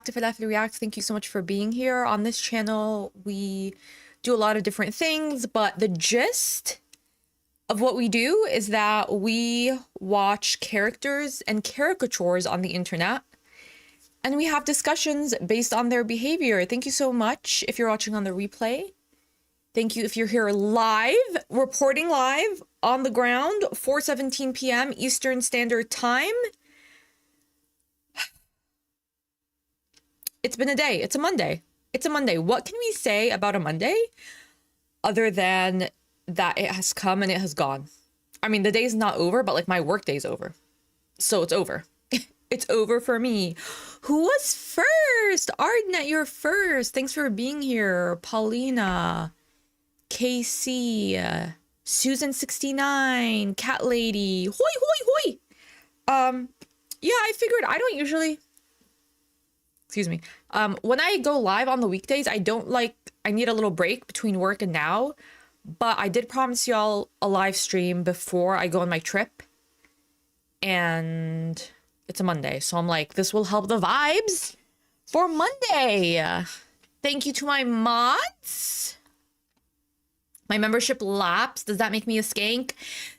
To Falafel React, thank you so much for being here. On this channel, we do a lot of different things, but the gist of what we do is that we watch characters and caricatures on the internet, and we have discussions based on their behavior. Thank you so much if you're watching on the replay. Thank you if you're here live, reporting live on the ground, 4:17 p.m. Eastern Standard Time. It's been a day. It's a Monday. It's a Monday. What can we say about a Monday other than that it has come and it has gone? I mean, the day's not over, but like my work day's over. So it's over. It's over for me. Who was first? Ardnet, you're first. Thanks for being here. Paulina, KC, Susan69, Cat Lady. Hoi, hoi, hoi. Yeah, I figured I don't usually... Excuse me. When I go live on the weekdays, I need a little break between work and now, but I did promise y'all a live stream before I go on my trip, and it's a Monday. So I'm like, this will help the vibes for Monday. Thank you to my mods. My membership lapsed. Does that make me a skank?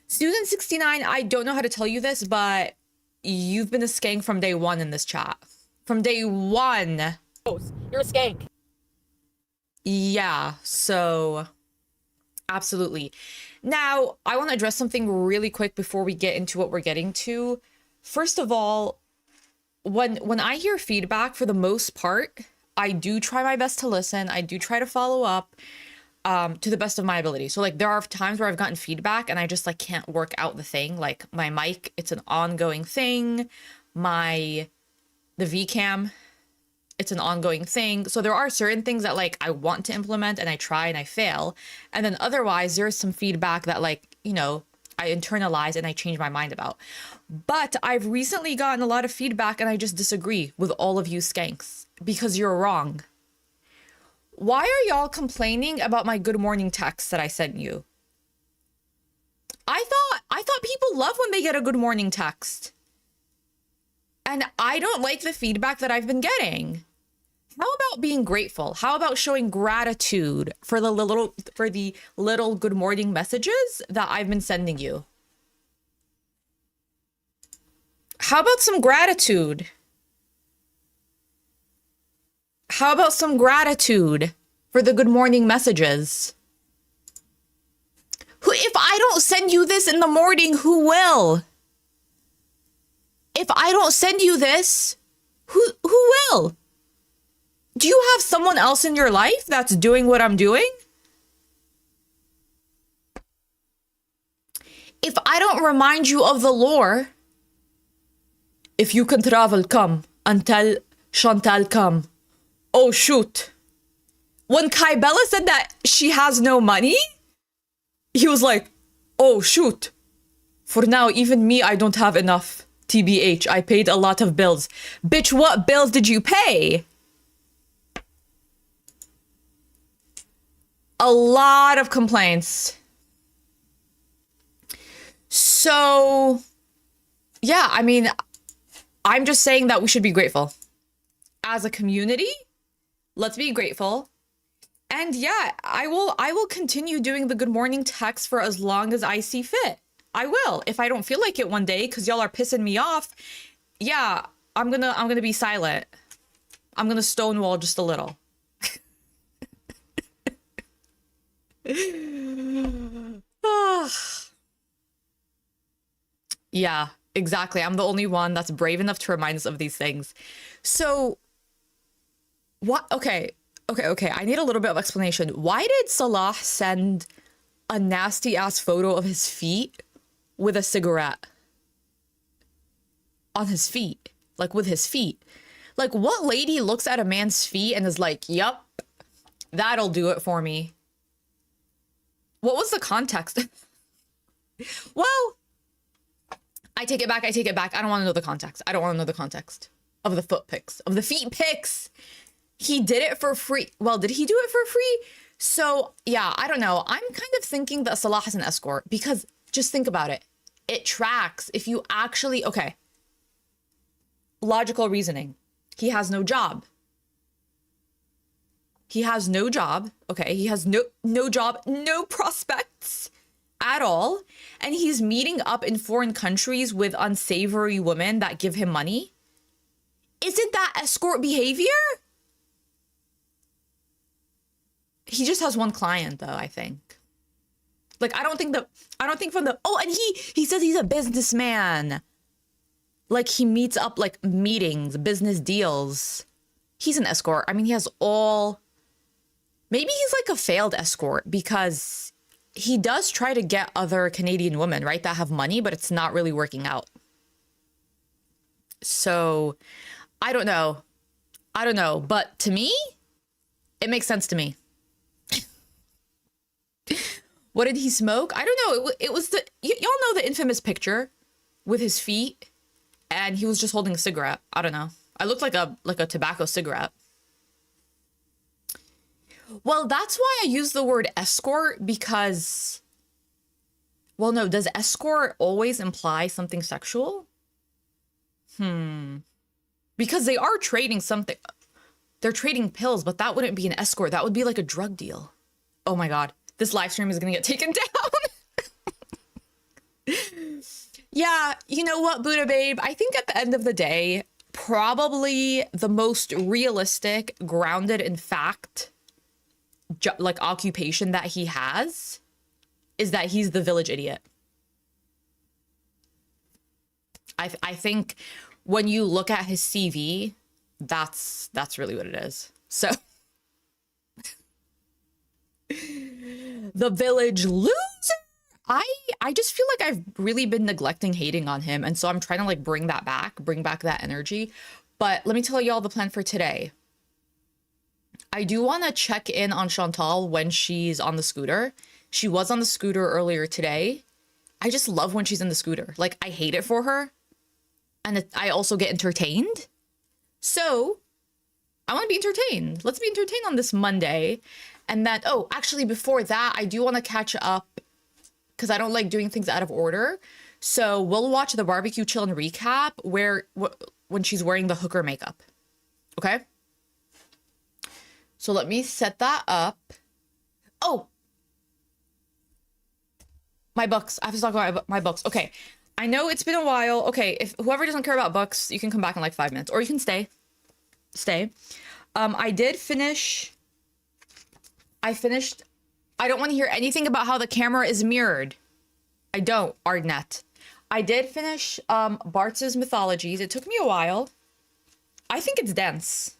Susan69, I don't know how to tell you this, but you've been a skank from day one in this chat. From day one. You're a skank. Yeah, so absolutely. Now, I want to address something really quick before we get into what we're getting to. First of all, when I hear feedback, for the most part, I do try my best to listen. I do try to follow up to the best of my ability. So like there are times where I've gotten feedback and I just like can't work out the thing. Like my mic, it's an ongoing thing. The VCam, it's an ongoing thing. So there are certain things that like I want to implement and I try and I fail. And then otherwise there's some feedback that like, you know, I internalize and I change my mind about. But I've recently gotten a lot of feedback and I just disagree with all of you skanks because you're wrong. Why are y'all complaining about my good morning text that I sent you? I thought people love when they get a good morning text. And I don't like the feedback that I've been getting. How about being grateful? How about showing gratitude for the little good morning messages that I've been sending you? How about some gratitude? How about some gratitude for the good morning messages? If I don't send you this in the morning, who will? If I don't send you this, who will? Do you have someone else in your life that's doing what I'm doing? If I don't remind you of the lore, if you can travel, come, and tell Chantal, come. Oh, shoot. When Kybella said that she has no money, he was like, oh, shoot. For now, even me, I don't have enough. TBH, I paid a lot of bills. Bitch, what bills did you pay? A lot of complaints. So, yeah, I mean, I'm just saying that we should be grateful. As a community, let's be grateful. And yeah, I will continue doing the good morning text for as long as I see fit. I will. If I don't feel like it one day because y'all are pissing me off, yeah, I'm gonna be silent. I'm gonna stonewall just a little. Yeah, exactly. I'm the only one that's brave enough to remind us of these things. So what? Okay. I need a little bit of explanation. Why did Salah send a nasty ass photo of his feet with a cigarette on his feet, like with his feet? Like what lady looks at a man's feet and is like, yup, that'll do it for me? What was the context? Well, I take it back. I don't want to know the context. I don't want to know the context of the foot pics, of the feet pics. He did it for free. Well, did he do it for free? So yeah, I don't know. I'm kind of thinking that Salah has an escort because just think about it. It tracks if you actually, okay. Logical reasoning. He has no job. He has no job. Okay. He has no job, no prospects at all. And he's meeting up in foreign countries with unsavory women that give him money. Isn't that escort behavior? He just has one client though, I think. Like, I don't think from the, oh, and he says he's a businessman. Like, he meets up, like, meetings, business deals. He's an escort. I mean, he has all, maybe he's like a failed escort because he does try to get other Canadian women, right, that have money, but it's not really working out. So, I don't know. But to me, it makes sense to me. What did he smoke? I don't know. It was the, y'all know the infamous picture with his feet and he was just holding a cigarette. I don't know. I looked like a tobacco cigarette. Well, that's why I use the word escort because, well, no, does escort always imply something sexual? Because they are trading something. They're trading pills, but that wouldn't be an escort. That would be like a drug deal. Oh my God. This live stream is going to get taken down. Yeah, you know what, Buddha Babe? I think at the end of the day, probably the most realistic, grounded in fact, like occupation that he has is that he's the village idiot. I think when you look at his CV, that's really what it is. So the village loser. I just feel like I've really been neglecting hating on him. And so I'm trying to like bring back that energy. But let me tell y'all the plan for today. I do want to check in on Chantal when she's on the scooter. She was on the scooter earlier today. I just love when she's in the scooter. Like, I hate it for her. And I also get entertained. So I want to be entertained. Let's be entertained on this Monday. And then, oh, actually, before that, I do want to catch up because I don't like doing things out of order. So we'll watch the barbecue chill and recap when she's wearing the hooker makeup. Okay? So let me set that up. Oh, my books. I have to talk about my books. Okay. I know it's been a while. Okay. If whoever doesn't care about books, you can come back in like 5 minutes or you can stay. I did finish. I don't want to hear anything about how the camera is mirrored. I don't, Ardnet. I did finish Bartz's Mythologies. It took me a while. I think it's dense.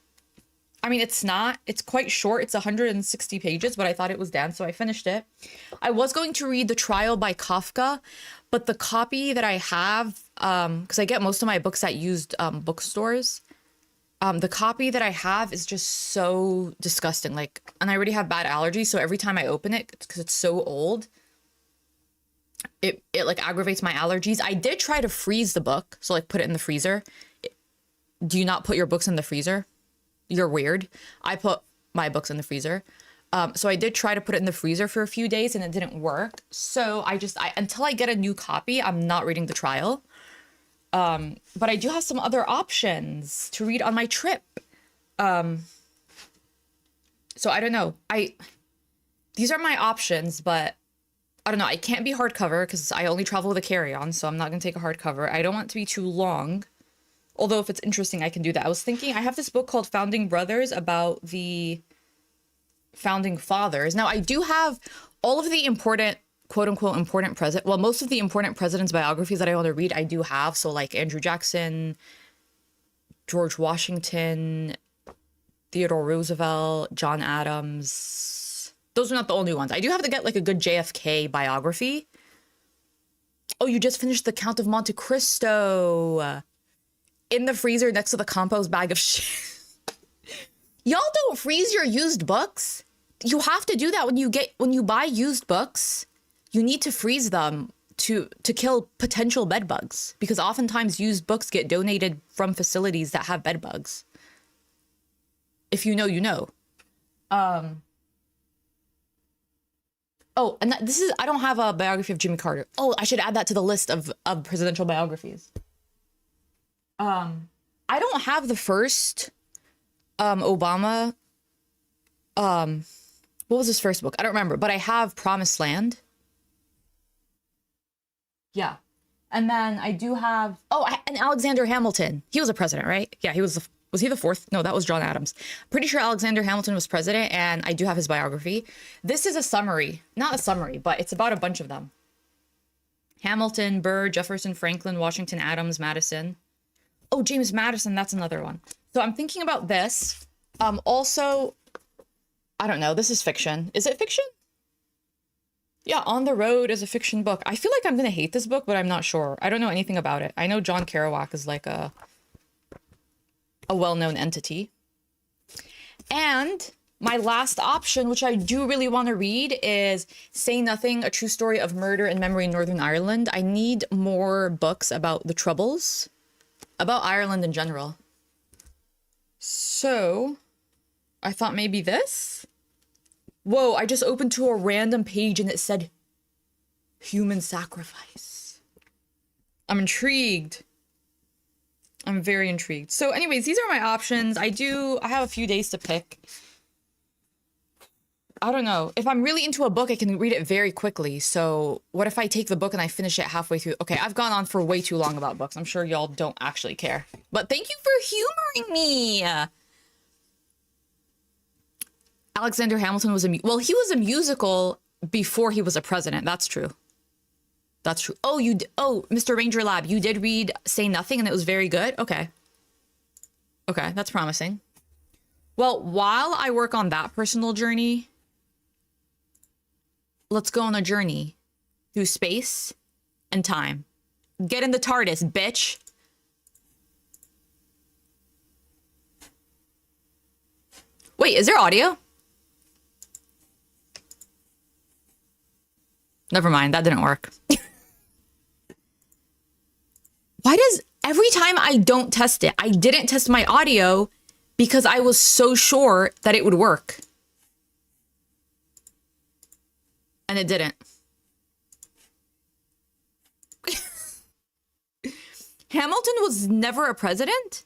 I mean, it's not. It's quite short. It's 160 pages, but I thought it was dense, so I finished it. I was going to read The Trial by Kafka, but the copy that I have, because I get most of my books at used bookstores, the copy that I have is just so disgusting. Like, and I already have bad allergies, so every time I open it, because it's so old, it like aggravates my allergies. I did try to freeze the book, so like put it in the freezer. Do you not put your books in the freezer? You're weird. I put my books in the freezer. So I did try to put it in the freezer for a few days and it didn't work. So I until I get a new copy, I'm not reading The Trial. But I do have some other options to read on my trip. So I don't know. These are my options, but I don't know. I can't be hardcover because I only travel with a carry-on, so I'm not going to take a hardcover. I don't want it to be too long. Although if it's interesting, I can do that. I was thinking, I have this book called Founding Brothers about the founding fathers. Now, I do have all of the important, quote unquote, important president. Well, most of the important presidents' biographies that I want to read, I do have. So like Andrew Jackson, George Washington, Theodore Roosevelt, John Adams. Those are not the only ones. I do have to get like a good JFK biography. Oh, you just finished The Count of Monte Cristo. In the freezer next to the compost bag of shit. Y'all don't freeze your used books. You have to do that when you buy used books. You need to freeze them to kill potential bed bugs because oftentimes used books get donated from facilities that have bed bugs. If you know, you know. Oh, and I don't have a biography of Jimmy Carter. Oh, I should add that to the list of presidential biographies. I don't have the first Obama What was his first book? I don't remember, but I have Promised Land. Yeah. And then I do have, and Alexander Hamilton. He was a president, right? Yeah, he was he the fourth? No, that was John Adams. Pretty sure Alexander Hamilton was president, and I do have his biography. This is a summary. Not a summary, but it's about a bunch of them. Hamilton, Burr, Jefferson, Franklin, Washington, Adams, Madison. Oh, James Madison, that's another one. So I'm thinking about this. Also, I don't know, this is fiction. Is it fiction? Yeah, On the Road is a fiction book. I feel like I'm going to hate this book, but I'm not sure. I don't know anything about it. I know John Kerouac is like a well-known entity. And my last option, which I do really want to read, is Say Nothing, A True Story of Murder and Memory in Northern Ireland. I need more books about the Troubles, about Ireland in general. So I thought maybe this. Whoa, I just opened to a random page and it said human sacrifice. I'm intrigued. I'm very intrigued. So anyways, these are my options. I have a few days to pick. I don't know. If I'm really into a book, I can read it very quickly. So what if I take the book and I finish it halfway through? Okay, I've gone on for way too long about books. I'm sure y'all don't actually care. But thank you for humoring me. Alexander Hamilton was he was a musical before he was a president. That's true. That's true. Oh, Mr. Ranger Lab, you did read Say Nothing and it was very good? Okay. Okay, that's promising. Well, while I work on that personal journey, let's go on a journey through space and time. Get in the TARDIS, bitch. Wait, is there audio? Never mind, that didn't work. Why does every time I don't test it, I didn't test my audio because I was so sure that it would work. And it didn't. Hamilton was never a president?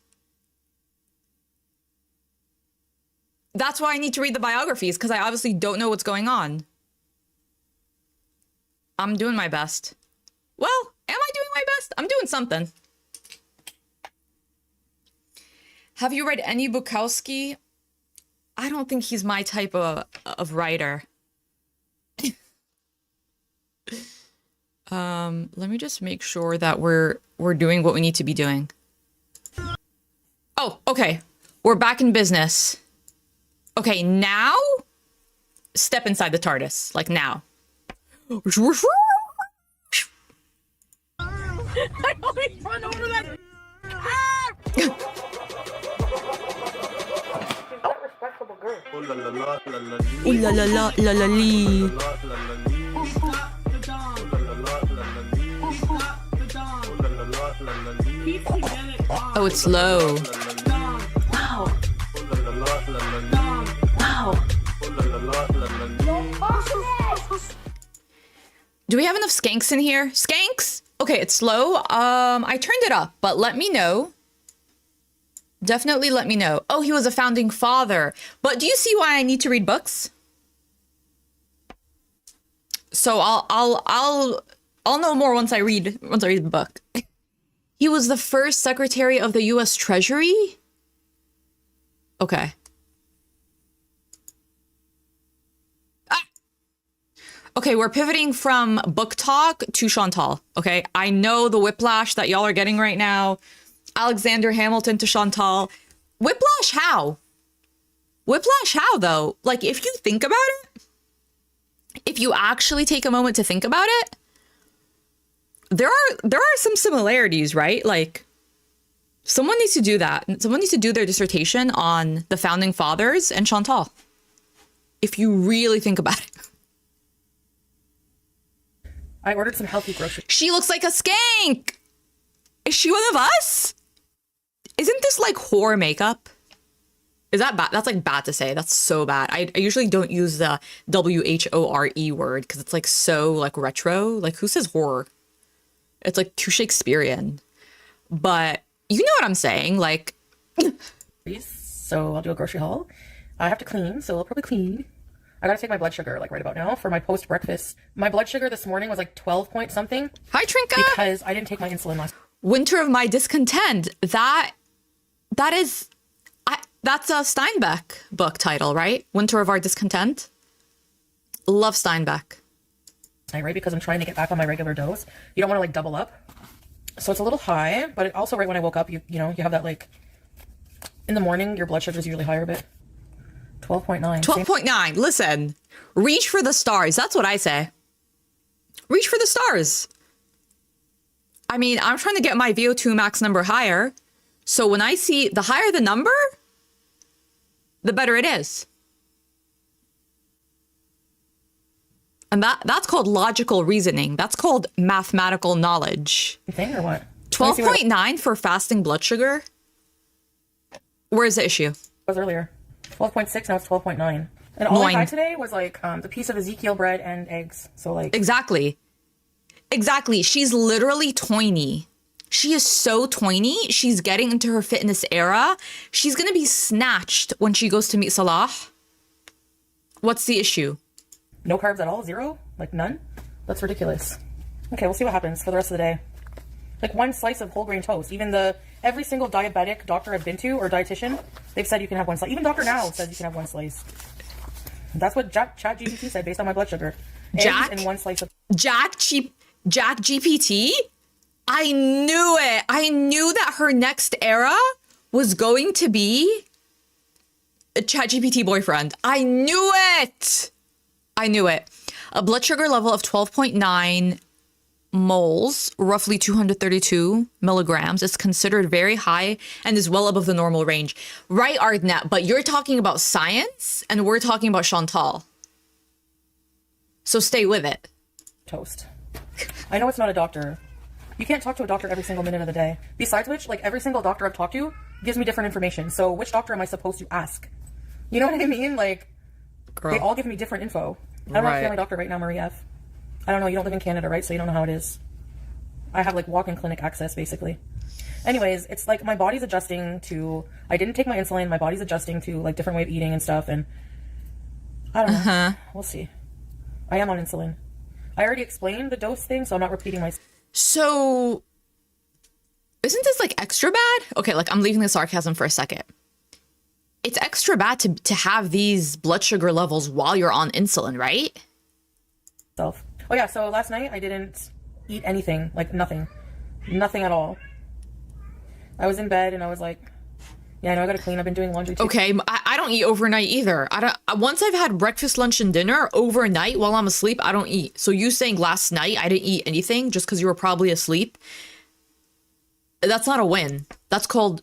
That's why I need to read the biographies, because I obviously don't know what's going on. I'm doing my best. Well, am I doing my best? I'm doing something. Have you read any Bukowski? I don't think he's my type of writer. Let me just make sure that we're doing what we need to be doing. Oh, okay. We're back in business. Okay, now step inside the TARDIS. Like now. I always run over that. That respectable girl. Ooh la la la la la la lee. Oh, it's low. Wow. Wow. Do we have enough skanks in here? Skanks? Okay, it's slow. I turned it up, but let me know. Definitely let me know. Oh, he was a founding father. But do you see why I need to read books? So I'll know more once I read the book. He was the first Secretary of the US Treasury? Okay. Okay, we're pivoting from book talk to Chantal, okay? I know the whiplash that y'all are getting right now. Alexander Hamilton to Chantal. Whiplash how? Whiplash how, though? Like, if you think about it, if you actually take a moment to think about it, there are some similarities, right? Like, someone needs to do that. Someone needs to do their dissertation on the founding fathers and Chantal. If you really think about it. I ordered some healthy groceries. She looks like a skank. Is she one of us? Isn't this like horror makeup? Is that bad? That's like bad to say. That's so bad. I usually don't use the WHORE word because it's like so like retro. Like who says horror? It's like too Shakespearean. But you know what I'm saying? Like, so I'll do a grocery haul. I have to clean, so I'll probably clean. I gotta take my blood sugar, like, right about now for my post-breakfast. My blood sugar this morning was, like, 12 point something. Hi, Trinka. Because I didn't take my insulin last. Winter of My Discontent. That's a Steinbeck book title, right? Winter of Our Discontent. Love Steinbeck. Right, because I'm trying to get back on my regular dose. You don't want to, like, double up. So it's a little high, but also right when I woke up, you know, you have that, like, in the morning, your blood sugar is usually higher a bit. 12.9. 12.9. Listen, reach for the stars. That's what I say. Reach for the stars. I mean, I'm trying to get my VO2 max number higher. So when I see the higher the number, the better it is. And that's called logical reasoning. That's called mathematical knowledge. Thing or what? 12.9 for fasting blood sugar. Where's the issue? It was earlier. 12.6, now it's 12.9. And all I had today was like the piece of Ezekiel bread and eggs. So like Exactly. She's literally tiny. She is so tiny. She's getting into her fitness era. She's gonna be snatched when she goes to meet Salah. What's the issue? No carbs at all? Zero? Like none? That's ridiculous. Okay, we'll see what happens for the rest of the day. Like one slice of whole grain toast. Even every single diabetic doctor I've been to or dietitian, they've said you can have one slice. Even Dr. Now says you can have one slice. That's what ChatGPT said based on my blood sugar. Jack? And one slice of Jack GPT? I knew it. I knew that her next era was going to be a ChatGPT boyfriend. I knew it. A blood sugar level of 12.9 moles, roughly 232 milligrams, is considered very high and is well above the normal range. Right, Ardnet, but you're talking about science and we're talking about Chantal. So stay with it. toast. I know it's not a doctor. You can't talk to a doctor every single minute of the day. Besides which, like, every single doctor I've talked to gives me different information. So which doctor am I supposed to ask? You know what I mean? Like, Girl. They all give me different info. I don't know if you're my doctor right now, Marie F. I don't know. You don't live in Canada, right? So you don't know how it is. I have, like, walk-in clinic access, basically. Anyways, it's like my body's adjusting to... I didn't take my insulin. My body's adjusting to, like, different way of eating and stuff. And I don't know. We'll see. I am on insulin. I already explained the dose thing, so I'm not repeating myself. So, isn't this, like, extra bad? Okay, like, I'm leaving the sarcasm for a second. It's extra bad to have these blood sugar levels while you're on insulin, right? Oh, yeah, so last night I didn't eat anything. Like, nothing. Nothing at all. I was in bed, and I was like... Yeah, I know I gotta clean. I've been doing laundry too. Okay, I don't eat overnight either. Once I've had breakfast, lunch, and dinner, overnight while I'm asleep, I don't eat. So you saying last night I didn't eat anything just because you were probably asleep, that's not a win. That's called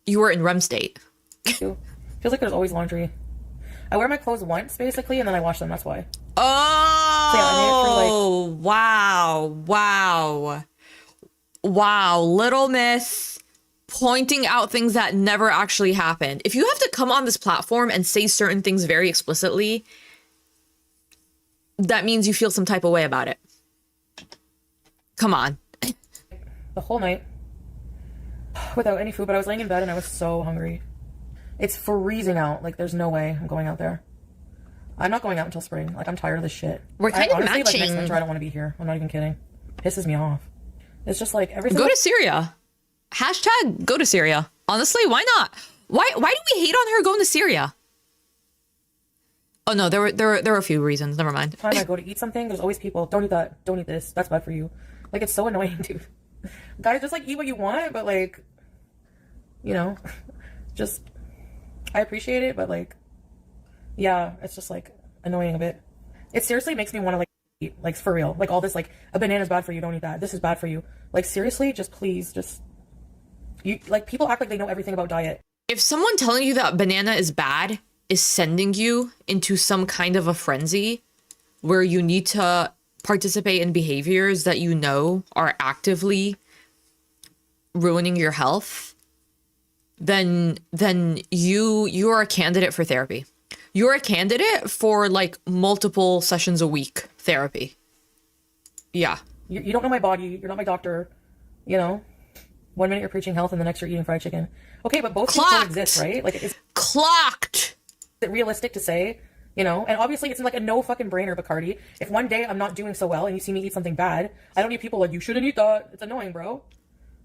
you were in REM state. Feels like there's always laundry. I wear my clothes once, basically, and then I wash them. That's why. Oh, So, yeah, I made it wow. Wow, Little Miss pointing out things that never actually happened. If you have to come on this platform and say certain things very explicitly, that means you feel some type of way about it. Come on. The whole night without any food, but I was laying in bed and I was so hungry. It's freezing out. Like, there's no way I'm going out there. I'm not going out until spring. Like, I'm tired of this shit. We're kind of honestly, matching. Like, next winter, I don't want to be here. I'm not even kidding. Pisses me off. It's just like everything. Go to Syria. Hashtag go to Syria. Honestly, why not? Why do we hate on her going to Syria? Oh no, there were a few reasons. Never mind. Time I go to eat something, there's always people. Don't eat that. Don't eat this. That's bad for you. Like, it's so annoying, dude. Guys, just like eat what you want, but like, you know, just I appreciate it, but like, yeah, it's just like annoying a bit. It seriously makes me want to like eat, like for real. Like all this, like a banana's bad for you. Don't eat that. This is bad for you. Like seriously, just please, just. You, like, people act like they know everything about diet. If someone telling you that banana is bad is sending you into some kind of a frenzy where you need to participate in behaviors that you know are actively ruining your health, then you are a candidate for therapy. You're a candidate for like multiple sessions a week therapy. Yeah. You don't know my body. You're not my doctor. You know? 1 minute you're preaching health and the next you're eating fried chicken. Okay, but both things exist, right? Like, it's clocked. it realistic to say, you know? And obviously it's like a no fucking brainer, Bacardi. If one day I'm not doing so well and you see me eat something bad, I don't need people like, you shouldn't eat that. It's annoying, bro.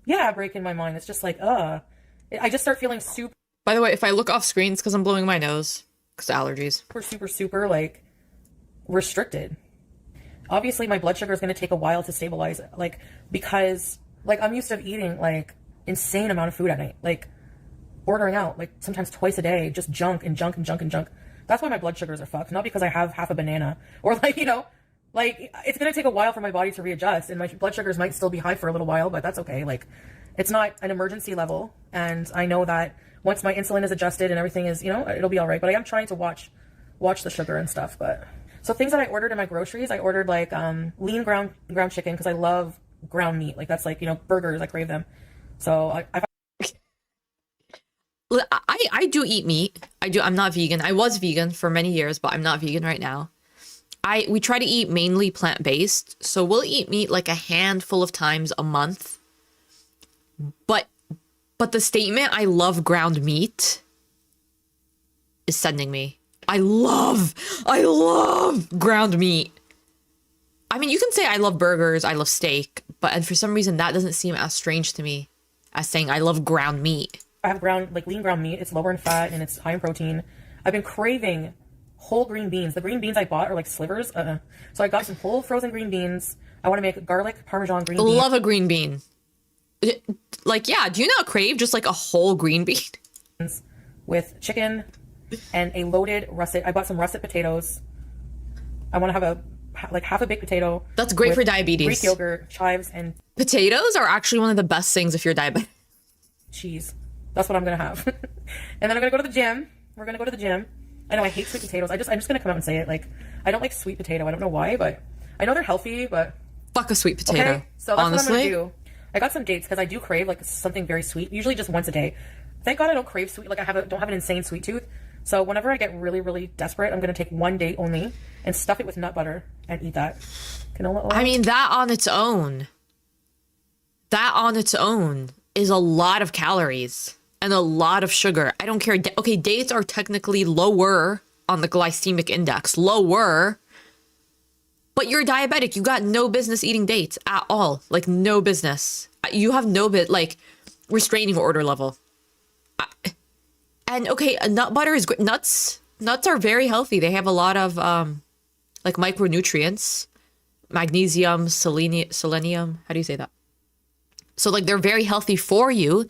Yeah, breaking my mind. It's just like, I just start feeling super. By the way, if I look off screen, it's because I'm blowing my nose. Because allergies. Super, like, restricted. Obviously, my blood sugar is going to take a while to stabilize, like, because, like, I'm used to eating, like, insane amount of food at night. Like, ordering out, like, sometimes twice a day, just junk and junk and junk and junk. That's why my blood sugars are fucked. Not because I have half a banana. Or, like, you know, like, it's going to take a while for my body to readjust. And my blood sugars might still be high for a little while, but that's okay. Like, it's not an emergency level. And I know that once my insulin is adjusted and everything is, you know, it'll be all right. But I am trying to watch the sugar and stuff. But so things that I ordered in my groceries, I ordered like lean ground chicken because I love ground meat. Like that's like, you know, burgers, I crave them. So I do eat meat. I'm not vegan. I was vegan for many years, but I'm not vegan right now. We try to eat mainly plant-based, so we'll eat meat like a handful of times a month. But the statement "I love ground meat" is sending me. I love ground meat. I mean, you can say I love burgers, I love steak, but for some reason that doesn't seem as strange to me as saying I love ground meat. I have lean ground meat. It's lower in fat and it's high in protein. I've been craving whole green beans. The green beans I bought are like slivers. So I got some whole frozen green beans. I want to make garlic parmesan green beans. Love a green bean. Like, yeah, do you not crave just like a whole green bean? With chicken and a loaded russet. I bought some russet potatoes. I want to have half a baked potato. That's great for diabetes. Greek yogurt, chives, and potatoes are actually one of the best things if you're diabetic. Cheese. That's what I'm gonna have. And then I'm gonna go to the gym. We're gonna go to the gym. I know I hate sweet potatoes. I'm just gonna come out and say it. Like, I don't like sweet potato. I don't know why, but I know they're healthy, but fuck a sweet potato. Okay? So that's honestly what I'm gonna do. I got some dates because I do crave like something very sweet, usually just once a day. Thank God I don't crave sweet. Like don't have an insane sweet tooth. So whenever I get really, really desperate, I'm gonna take one date only and stuff it with nut butter and eat that. Canola oil. I mean, that on its own is a lot of calories and a lot of sugar. I don't care. Okay, dates are technically lower on the glycemic index, lower. But you're diabetic. You got no business eating dates at all. Like, no business. You have no like restraining order level. And okay, nut butter is great. Nuts are very healthy. They have a lot of like micronutrients, magnesium, selenium. How do you say that? So like they're very healthy for you.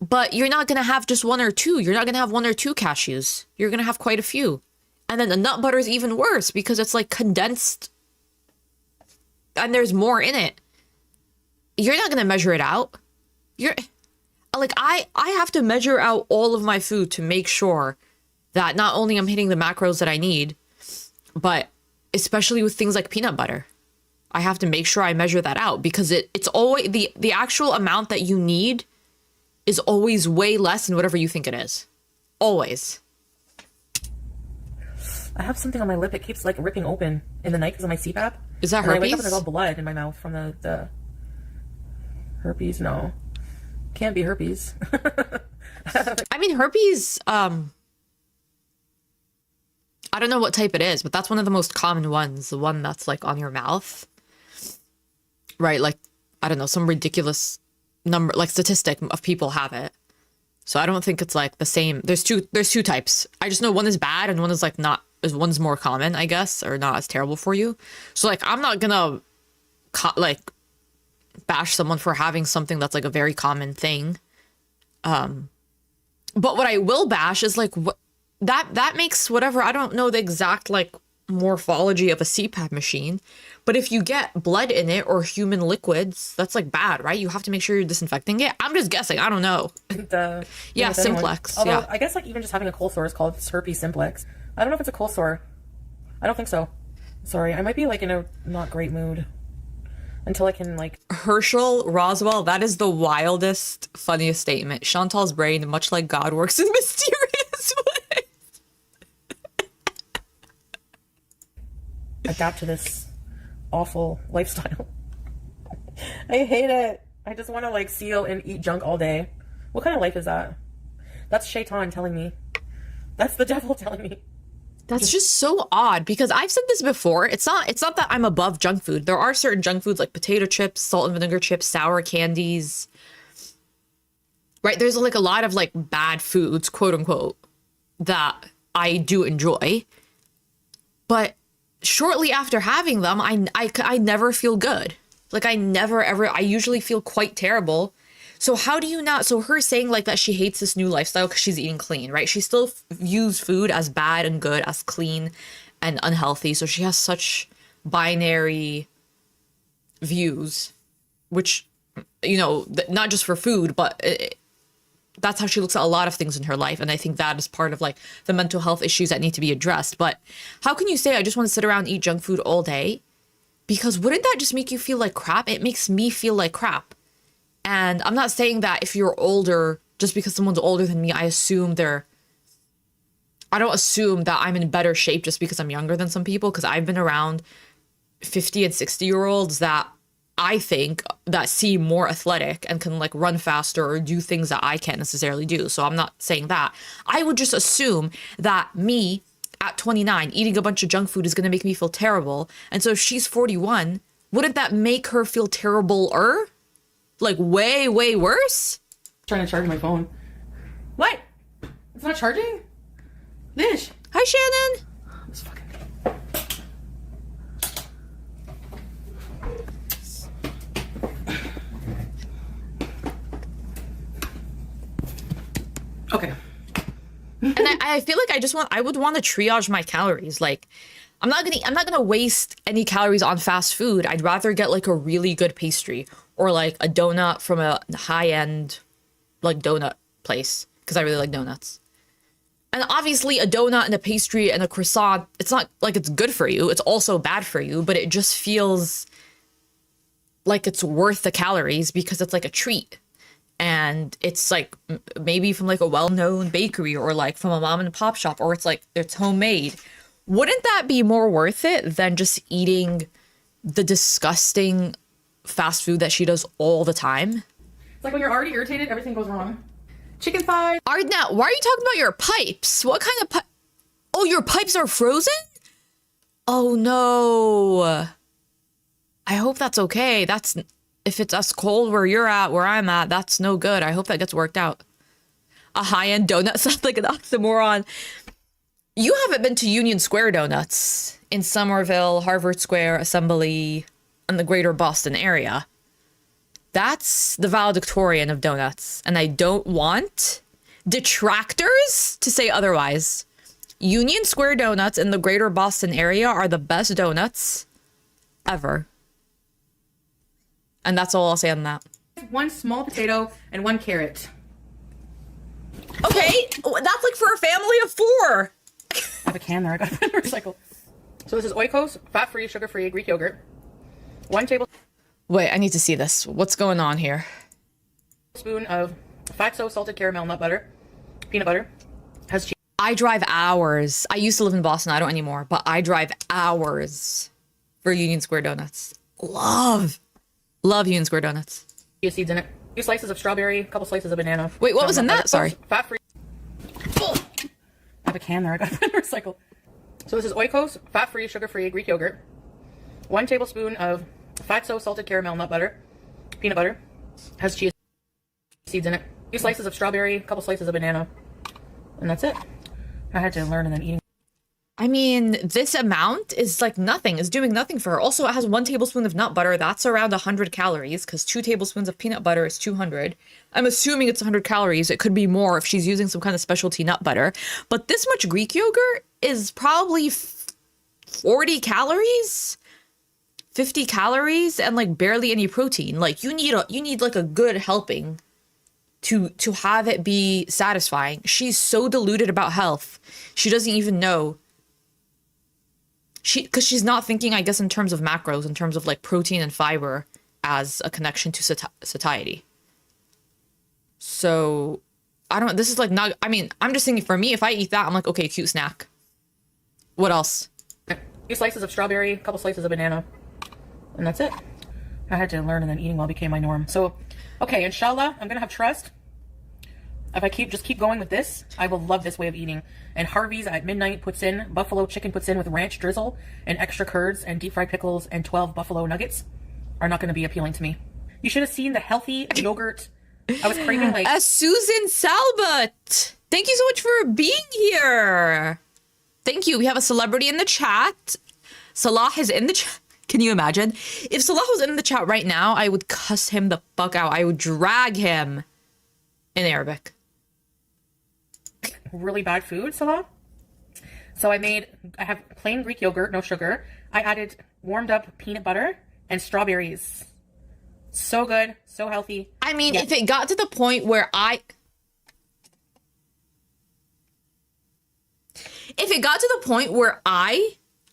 But you're not gonna have just one or two. You're not gonna have one or two cashews. You're gonna have quite a few. And then the nut butter is even worse because it's like condensed and there's more in it. You're not going to measure it out. You're like, I have to measure out all of my food to make sure that not only I'm hitting the macros that I need, but especially with things like peanut butter, I have to make sure I measure that out because it's always the actual amount that you need is always way less than whatever you think it is. Always. I have something on my lip. It keeps like ripping open in the night because of my CPAP. Is that herpes? And I wake up and there's all blood in my mouth from the herpes. No, can't be herpes. I mean, herpes. I don't know what type it is, but that's one of the most common ones. The one that's like on your mouth, right? Like, I don't know, some ridiculous number, like statistic of people have it. So I don't think it's like the same. There's two types. I just know one is bad and one is like not. One's more common, I guess, or not as terrible for you. So like, I'm not gonna like bash someone for having something that's like a very common thing. But what I will bash is like what that makes whatever. I don't know the exact like morphology of a CPAP machine, but if you get blood in it or human liquids, that's like bad, right? You have to make sure you're disinfecting it. I'm just guessing. I don't know. Yeah, simplex. Although, yeah. I guess like even just having a cold sore is called herpes simplex. I don't know if it's a cold sore. I don't think so. Sorry, I might be like in a not great mood until I can like. Herschel Roswell, that is the wildest, funniest statement. Chantal's brain, much like God, works in mysterious ways. Adapt to this awful lifestyle. I hate it. I just want to like seal and eat junk all day. What kind of life is that? That's Shaitan telling me. That's the devil telling me. That's just so odd because I've said this before. It's not that I'm above junk food. There are certain junk foods like potato chips, salt and vinegar chips, sour candies. Right? There's like a lot of like bad foods, quote unquote, that I do enjoy. But shortly after having them, I never feel good. Like I usually feel quite terrible. So how do you not, so her saying like that she hates this new lifestyle because she's eating clean, right? She still views food as bad and good, as clean and unhealthy. So she has such binary views, which, you know, not just for food, but that's how she looks at a lot of things in her life. And I think that is part of like the mental health issues that need to be addressed. But how can you say I just want to sit around and eat junk food all day? Because wouldn't that just make you feel like crap? It makes me feel like crap. And I'm not saying that if you're older, just because someone's older than me, I don't assume that I'm in better shape just because I'm younger than some people. Because I've been around 50 and 60-year-olds that I think that seem more athletic and can like run faster or do things that I can't necessarily do. So I'm not saying that. I would just assume that me at 29 eating a bunch of junk food is going to make me feel terrible. And so if she's 41, wouldn't that make her feel terrible-er? Like way, way worse? Trying to charge my phone. What? It's not charging? Lish. Hi, Shannon. This fucking okay. And I feel like I would want to triage my calories. Like, I'm not gonna waste any calories on fast food. I'd rather get like a really good pastry or like a donut from a high-end like donut place because I really like donuts. And obviously a donut and a pastry and a croissant, it's not like it's good for you. It's also bad for you, but it just feels like it's worth the calories because it's like a treat. And it's like maybe from like a well-known bakery or like from a mom and pop shop, or it's like it's homemade. Wouldn't that be more worth it than just eating the disgusting fast food that she does all the time? It's like when you're already irritated, everything goes wrong. Chicken thighs. Now, why are you talking about your pipes? What kind of pipe? Oh, your pipes are frozen? Oh no. I hope that's okay. If it's as cold where you're at, where I'm at, that's no good. I hope that gets worked out. A high-end donut sounds like an oxymoron. You haven't been to Union Square Donuts in Somerville, Harvard Square, Assembly, and the greater Boston area. That's the valedictorian of donuts. And I don't want detractors to say otherwise. Union Square Donuts in the greater Boston area are the best donuts ever. And that's all I'll say on that. One small potato and one carrot. Okay, that's like for a family of 4. I have a can there. I got to recycle. So this is Oikos, fat-free, sugar-free Greek yogurt. 1 tablespoon Wait, I need to see this. What's going on here? of fatso salted caramel nut butter, peanut butter, has cheese. I drive hours. I used to live in Boston. I don't anymore, but I drive hours for Union Square Donuts. Love Union Square Donuts. Chia seeds in it. 2 slices of strawberry, a couple slices of banana. Wait, what was in that? Sorry. Fat-free. I have a can there. I got to recycle. So this is Oikos, fat-free, sugar-free Greek yogurt. 1 tablespoon of fatso salted caramel nut butter, peanut butter, has chia seeds in it. 2 slices of strawberry, a couple slices of banana, and that's it. I had to learn and then eating. I mean, this amount is like nothing. It's doing nothing for her. Also, it has 1 tablespoon of nut butter. That's around 100 calories because 2 tablespoons of peanut butter is 200. I'm assuming it's 100 calories. It could be more if she's using some kind of specialty nut butter. But this much Greek yogurt is probably 40 calories, 50 calories, and like barely any protein. Like you need like a good helping to have it be satisfying. She's so deluded about health. She doesn't even know. Because she's not thinking, I guess, in terms of macros, in terms of like protein and fiber as a connection to satiety. So, I don't, this is like not, I mean, I'm just thinking for me, if I eat that, I'm like, okay, cute snack. What else? 2 slices of strawberry, a couple slices of banana, and that's it. I had to learn and then eating well became my norm. So, okay, inshallah, I'm going to have trust If I just keep going with this, I will love this way of eating. And Harvey's at midnight puts in buffalo chicken, puts in with ranch drizzle and extra curds and deep fried pickles and 12 buffalo nuggets are not going to be appealing to me. You should have seen the healthy yogurt. I was craving like Susan Salbut. Thank you so much for being here. Thank you. We have a celebrity in the chat. Salah is in the chat. Can you imagine? If Salah was in the chat right now, I would cuss him the fuck out. I would drag him in Arabic. really bad food, Salah. So I have plain Greek yogurt, no sugar. I added warmed up peanut butter and strawberries. So good, so healthy. I mean, if it got to the point where I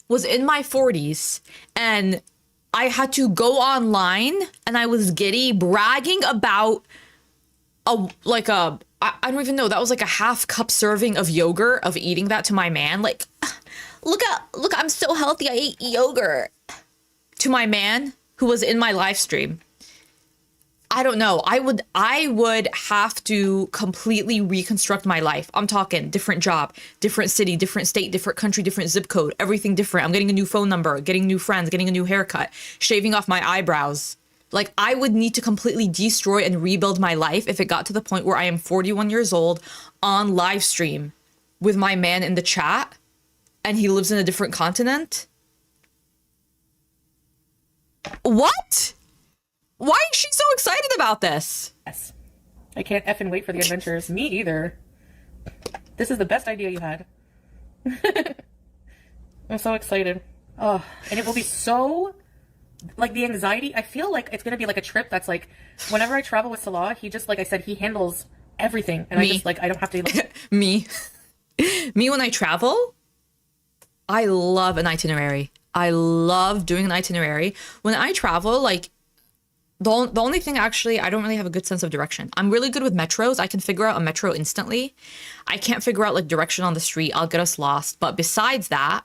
was in my 40s and I had to go online and I was giddy bragging about I don't even know, that was like a half cup serving of yogurt, of eating that to my man. Like, look, I'm so healthy, I ate yogurt. To my man who was in my live stream. I don't know. I would have to completely reconstruct my life. I'm talking different job, different city, different state, different country, different zip code, everything different. I'm getting a new phone number, getting new friends, getting a new haircut, shaving off my eyebrows. Like, I would need to completely destroy and rebuild my life if it got to the point where I am 41 years old on live stream with my man in the chat and he lives in a different continent. What? Why is she so excited about this? Yes. I can't effing wait for the adventures. Me either. This is the best idea you had. I'm so excited. Oh, and it will be so, like, the anxiety. I feel like it's going to be like a trip that's like, whenever I travel with Salah, he just, like I said, he handles everything. And I don't have to. Like... Me when I travel, I love an itinerary. I love doing an itinerary. When I travel, like, the only thing, actually, I don't really have a good sense of direction. I'm really good with metros. I can figure out a metro instantly. I can't figure out, like, direction on the street. I'll get us lost. But besides that,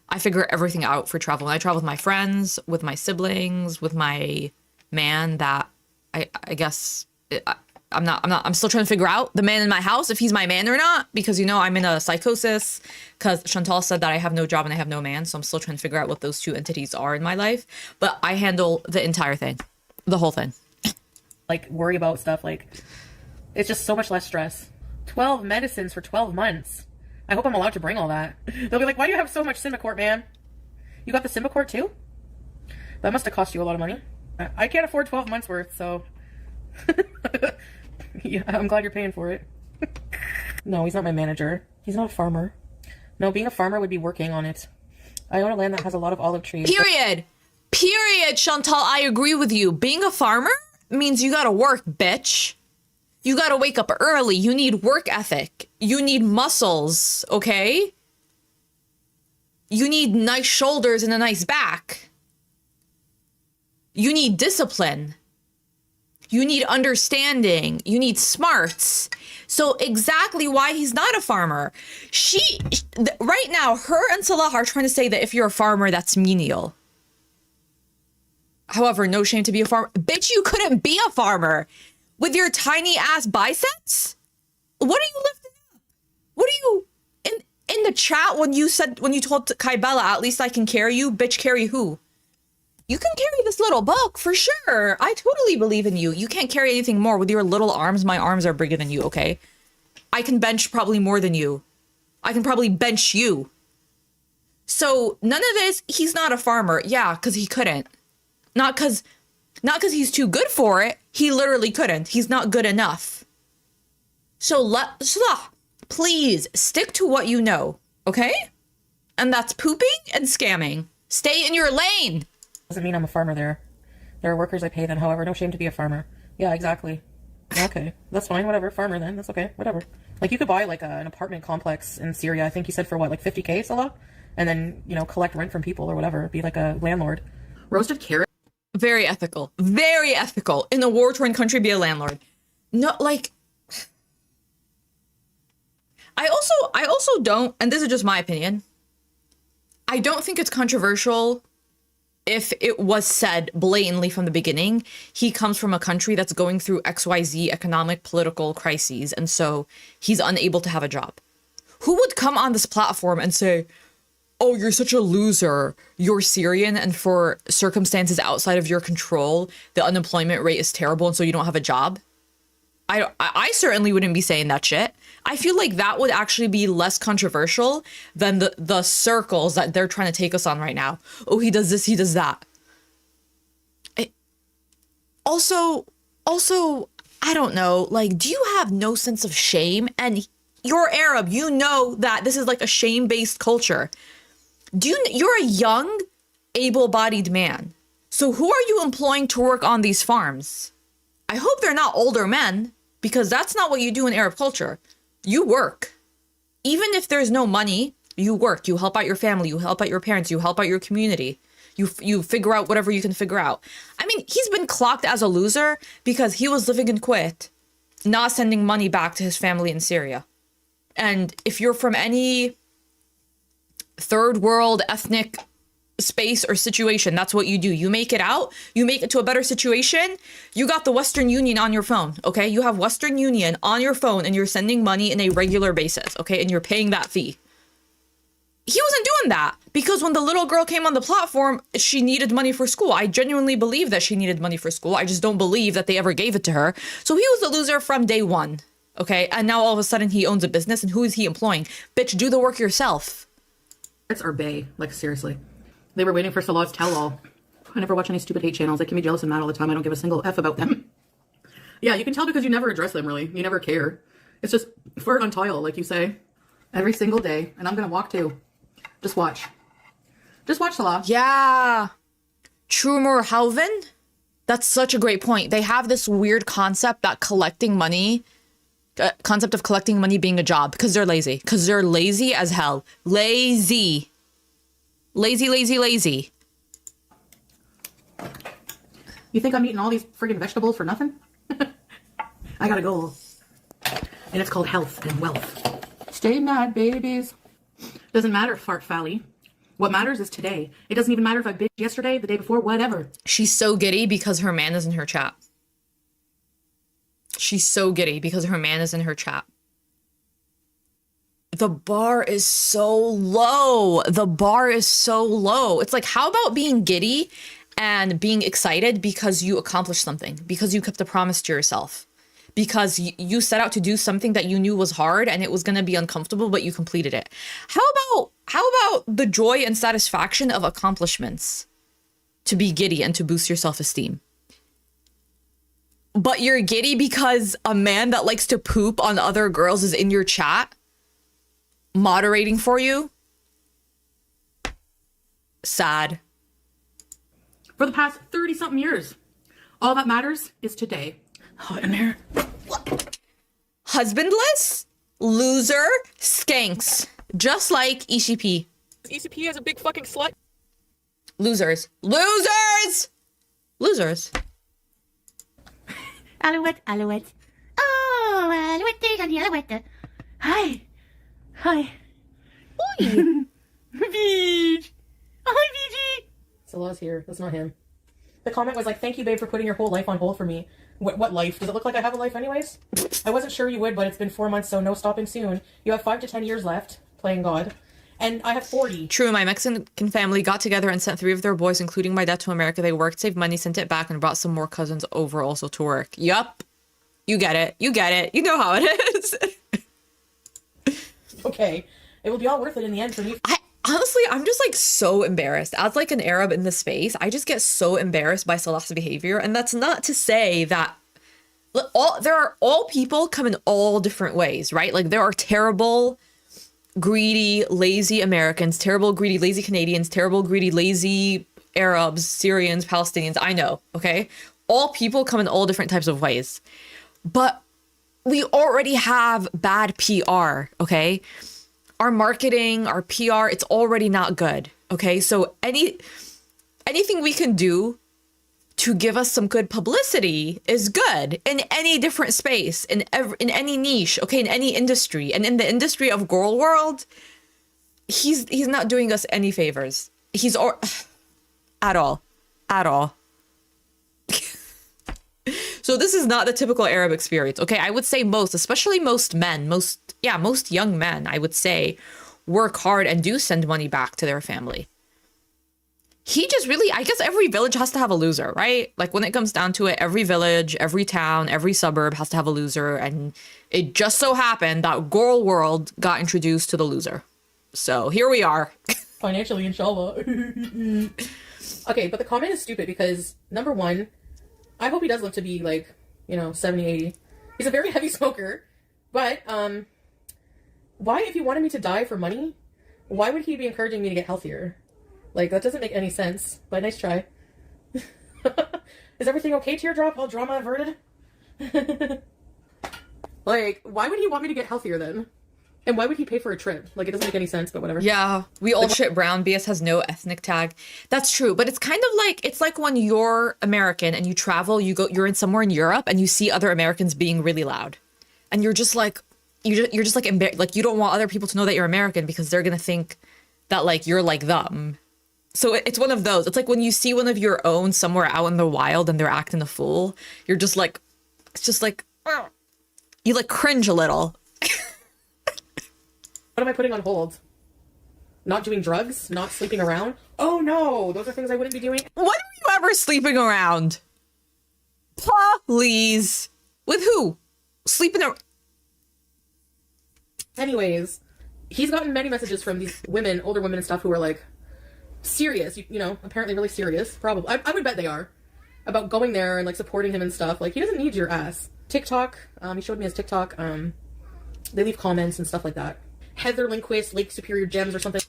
I figure everything out for travel. When I travel with my friends, with my siblings, with my man, that I guess I'm still trying to figure out the man in my house, if he's my man or not, because, you know, I'm in a psychosis because Chantal said that I have no job and I have no man. So I'm still trying to figure out what those two entities are in my life. But I handle the entire thing, the whole thing. Like, worry about stuff. Like, it's just so much less stress. 12 medicines for 12 months. I hope I'm allowed to bring all that. They'll be like, why do you have so much Symbicort, man? You got the Symbicort too? That must have cost you a lot of money. I can't afford 12 months worth, so... Yeah, I'm glad you're paying for it. No, he's not my manager. He's not a farmer. No, being a farmer would be working on it. I own a land that has a lot of olive trees. Period. Period, Chantal. I agree with you. Being a farmer means you gotta work, bitch. You gotta wake up early. You need work ethic. You need muscles, okay? You need nice shoulders and a nice back. You need discipline. You need understanding. You need smarts. So exactly why he's not a farmer. Right now, her and Salah are trying to say that if you're a farmer, that's menial. However, no shame to be a farmer. Bitch, you couldn't be a farmer with your tiny ass biceps. What are you lifting up? What are you in the chat when you told Kaibella, at least I can carry you? Bitch, carry who? You can carry this little book for sure. I totally believe in you. You can't carry anything more with your little arms. My arms are bigger than you, okay? I can bench probably more than you. I can probably bench you. So none of this, he's not a farmer. Yeah, because he couldn't. Not because he's too good for it. He literally couldn't. He's not good enough. So please stick to what you know, okay? And that's pooping and scamming. Stay in your lane. Doesn't mean I'm a farmer there. There are workers, I pay them. However, no shame to be a farmer. Yeah, exactly. Okay, that's fine. Whatever. Farmer then. That's okay. Whatever. Like, you could buy, like, an apartment complex in Syria. I think you said for, what, like 50K, Salah? And then, you know, collect rent from people or whatever. Be like a landlord. Roasted carrot. Very ethical. Very ethical. In a war-torn country, be a landlord. No, like... I also don't, and this is just my opinion, I don't think it's controversial if it was said blatantly from the beginning, he comes from a country that's going through XYZ economic, political crises, and so he's unable to have a job. Who would come on this platform and say, oh, you're such a loser, you're Syrian, and for circumstances outside of your control, the unemployment rate is terrible, and so you don't have a job? I certainly wouldn't be saying that shit. I feel like that would actually be less controversial than the circles that they're trying to take us on right now. Oh, he does this, he does that. Also, I don't know, like, do you have no sense of shame? And you're Arab, you know that this is like a shame-based culture. You're a young, able-bodied man. So who are you employing to work on these farms? I hope they're not older men, because that's not what you do in Arab culture. You work. Even if there's no money, you work. You help out your family. You help out your parents. You help out your community. You figure out whatever you can figure out. I mean, he's been clocked as a loser because he was living in Kuwait, not sending money back to his family in Syria. And if you're from any third world ethnic space or situation, that's what you do. You make it out, you make it to a better situation. You got the Western Union on your phone, okay? You have Western Union on your phone and you're sending money in a regular basis, okay? And you're paying that fee. He wasn't doing that because when the little girl came on the platform, she needed money for school. I genuinely believe that she needed money for school. I just don't believe that they ever gave it to her. So he was a loser from day one, okay? And now all of a sudden he owns a business, and who is he employing? Bitch, do the work yourself. It's our bae, like seriously. They were waiting for Salah's tell-all. I never watch any stupid hate channels. They can be jealous and mad all the time. I don't give a single F about them. Yeah, you can tell because you never address them, really. You never care. It's just flirt on tile, like you say. Every single day. And I'm going to walk too. Just watch. Just watch, Salah. Yeah. Trumor Halvin? That's such a great point. They have this weird concept that collecting money, concept of collecting money being a job, because they're lazy. Because they're lazy as hell. Lazy. Lazy. You think I'm eating all these friggin' vegetables for nothing? I got a goal. And it's called health and wealth. Stay mad, babies. Doesn't matter, fart fally. What matters is today. It doesn't even matter if I bitched yesterday, the day before, whatever. She's so giddy because her man is in her chat. She's so giddy because her man is in her chat. The bar is so low. The bar is so low. It's like, how about being giddy and being excited because you accomplished something, because you kept a promise to yourself, because you set out to do something that you knew was hard and it was going to be uncomfortable, but you completed it. How about the joy and satisfaction of accomplishments to be giddy and to boost your self-esteem? But you're giddy because a man that likes to poop on other girls is in your chat moderating for you? Sad. For the past 30-something years. All that matters is today. Hot in here. Husbandless, loser, skanks. Just like ECP. ECP is a big fucking slut. Losers. Alouette. Oh, Alouette, Johnny Alouette. Hi. Oi. Beach. Hi, BG. Salah's here. That's not him. The comment was like, thank you, babe, for putting your whole life on hold for me. What life? Does it look like I have a life anyways? I wasn't sure you would, but it's been 4 months, so no stopping soon. You have 5 to 10 years left, playing God. And I have 40. True, my Mexican family got together and sent 3 of their boys, including my dad, to America. They worked, saved money, sent it back, and brought some more cousins over also to work. Yup. You get it. You know how it is. Okay. It will be all worth it in the end for me. Honestly, I'm just like so embarrassed. As like an Arab in the space, I just get so embarrassed by Salah's behavior. And that's not to say that all people come in all different ways, right? Like there are terrible, greedy, lazy Americans, terrible, greedy, lazy Canadians, terrible, greedy, lazy Arabs, Syrians, Palestinians. I know, okay? All people come in all different types of ways. But we already have bad PR, okay? Our marketing, our PR, it's already not good, okay? So anything we can do to give us some good publicity is good in any different space, in any niche, okay, in any industry. And in the industry of gorlworld, he's not doing us any favors. At all. At all. So this is not the typical Arab experience. Okay, I would say most, especially most men, most young men, I would say, work hard and do send money back to their family. He just really, I guess every village has to have a loser, right? Like when it comes down to it, every village, every town, every suburb has to have a loser. And it just so happened that gorlworld got introduced to the loser. So here we are. Financially, inshallah. Okay, but the comment is stupid because, number one, I hope he does live to be like, 70, 80. He's a very heavy smoker. But, why, if he wanted me to die for money, why would he be encouraging me to get healthier? Like, that doesn't make any sense, but nice try. Is everything okay, Teardrop? All drama averted? Like, why would he want me to get healthier then? And why would he pay for a trip? Like, it doesn't make any sense, but whatever. Yeah, we all shit brown. BS has no ethnic tag. That's true, but it's kind of like, it's like when you're American and you travel, you're in somewhere in Europe and you see other Americans being really loud. And you're just like, you're just like, like you don't want other people to know that you're American because they're going to think that like you're like them. So it's one of those. It's like when you see one of your own somewhere out in the wild and they're acting a fool, you're just like, it's just like, you like cringe a little. What am I putting on hold? Not doing drugs? Not sleeping around? Oh no, those are things I wouldn't be doing. When are you ever sleeping around? Please. With who? Sleeping around? Anyways, he's gotten many messages from these women, older women and stuff, who are like, serious, apparently really serious, probably. I would bet they are, about going there and like supporting him and stuff. Like, he doesn't need your ass. TikTok, he showed me his TikTok, they leave comments and stuff like that. Heather Lindquist, Lake Superior Gems or something.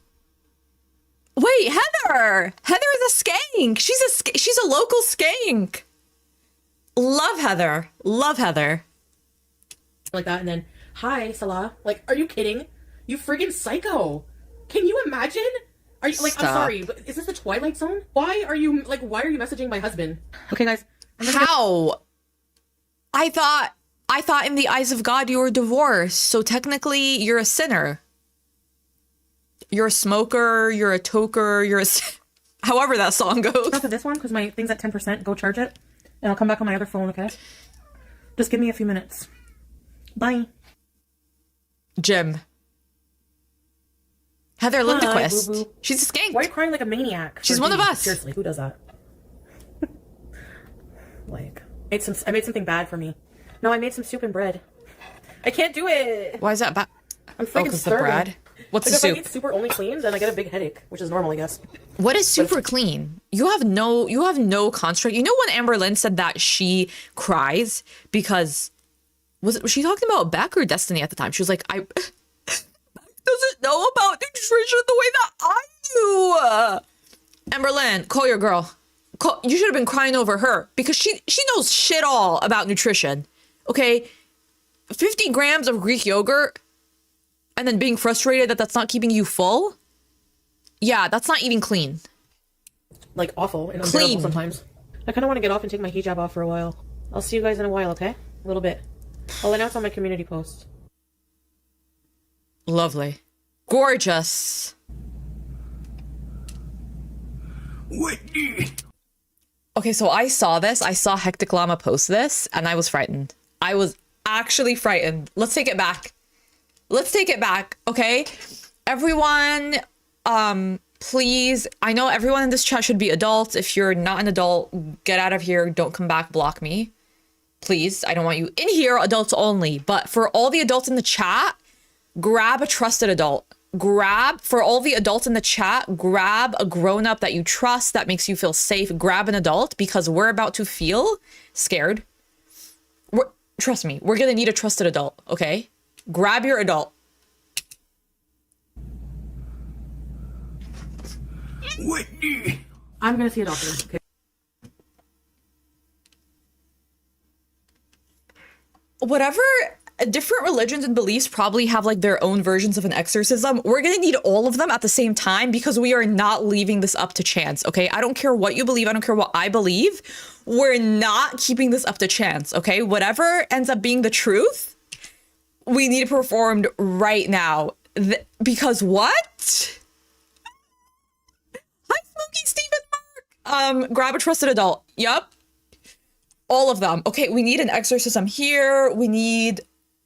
Wait, Heather! Heather is a skank! She's a local skank! Love Heather. Love Heather. Like that, and then, hi, Salah. Like, are you kidding? You friggin' psycho! Can you imagine? Are you, like, Stop. I'm sorry, but is this the Twilight Zone? Why are you messaging my husband? Okay, guys. How? I thought in the eyes of God you were divorced, so technically you're a sinner. You're a smoker, you're a toker, however that song goes. Stop at this one, because my thing's at 10%. Go charge it, and I'll come back on my other phone, okay? Just give me a few minutes. Bye. Jim. Heather Lindquist. boo-boo. She's a skank. Why are you crying like a maniac? She's one of us. Seriously, who does that? Like, I made something bad for me. No, I made some soup and bread. I can't do it. Why is that bad? I'm freaking the starving. bread? What's the If I soup? eat super only clean, then I get a big headache, which is normal, I guess. What is super clean? You have no construct. You know when Amber Lynn said that she cries because was she talking about Beck or Destiny at the time? She was like, I doesn't know about nutrition the way that I do. Amber Lynn, call your girl. You should have been crying over her because she knows shit all about nutrition. Okay, 50 grams of Greek yogurt and then being frustrated that that's not keeping you full. Yeah, that's not eating clean. Like, awful and Clean. unbearable sometimes. I kind of want to get off and take my hijab off for a while. I'll see you guys in a while, okay? A little bit. I'll announce on my community post. Lovely. Gorgeous. Okay, so I saw this. I saw Hectic Llama post this, and I was frightened. I was actually frightened. Let's take it back. Let's take it back, okay? Everyone, please. I know everyone in this chat should be adults. If you're not an adult, get out of here. Don't come back. Block me. Please. I don't want you in here. Adults only. But for all the adults in the chat, grab a trusted adult. For all the adults in the chat, grab a grown-up that you trust, that makes you feel safe. Grab an adult because we're about to feel scared. Trust me, we're gonna need a trusted adult, okay? Grab your adult. I'm gonna see a doctor, okay? Whatever, different religions and beliefs probably have like their own versions of an exorcism. We're gonna need all of them at the same time because we are not leaving this up to chance, okay? I don't care what you believe. I don't care what I believe. We're not keeping this up to chance, okay? Whatever ends up being the truth, we need it performed right now. Because what? Hi, Smokey Stephen Mark. Grab a trusted adult. Yup. All of them. Okay, we need an exorcism here. We need...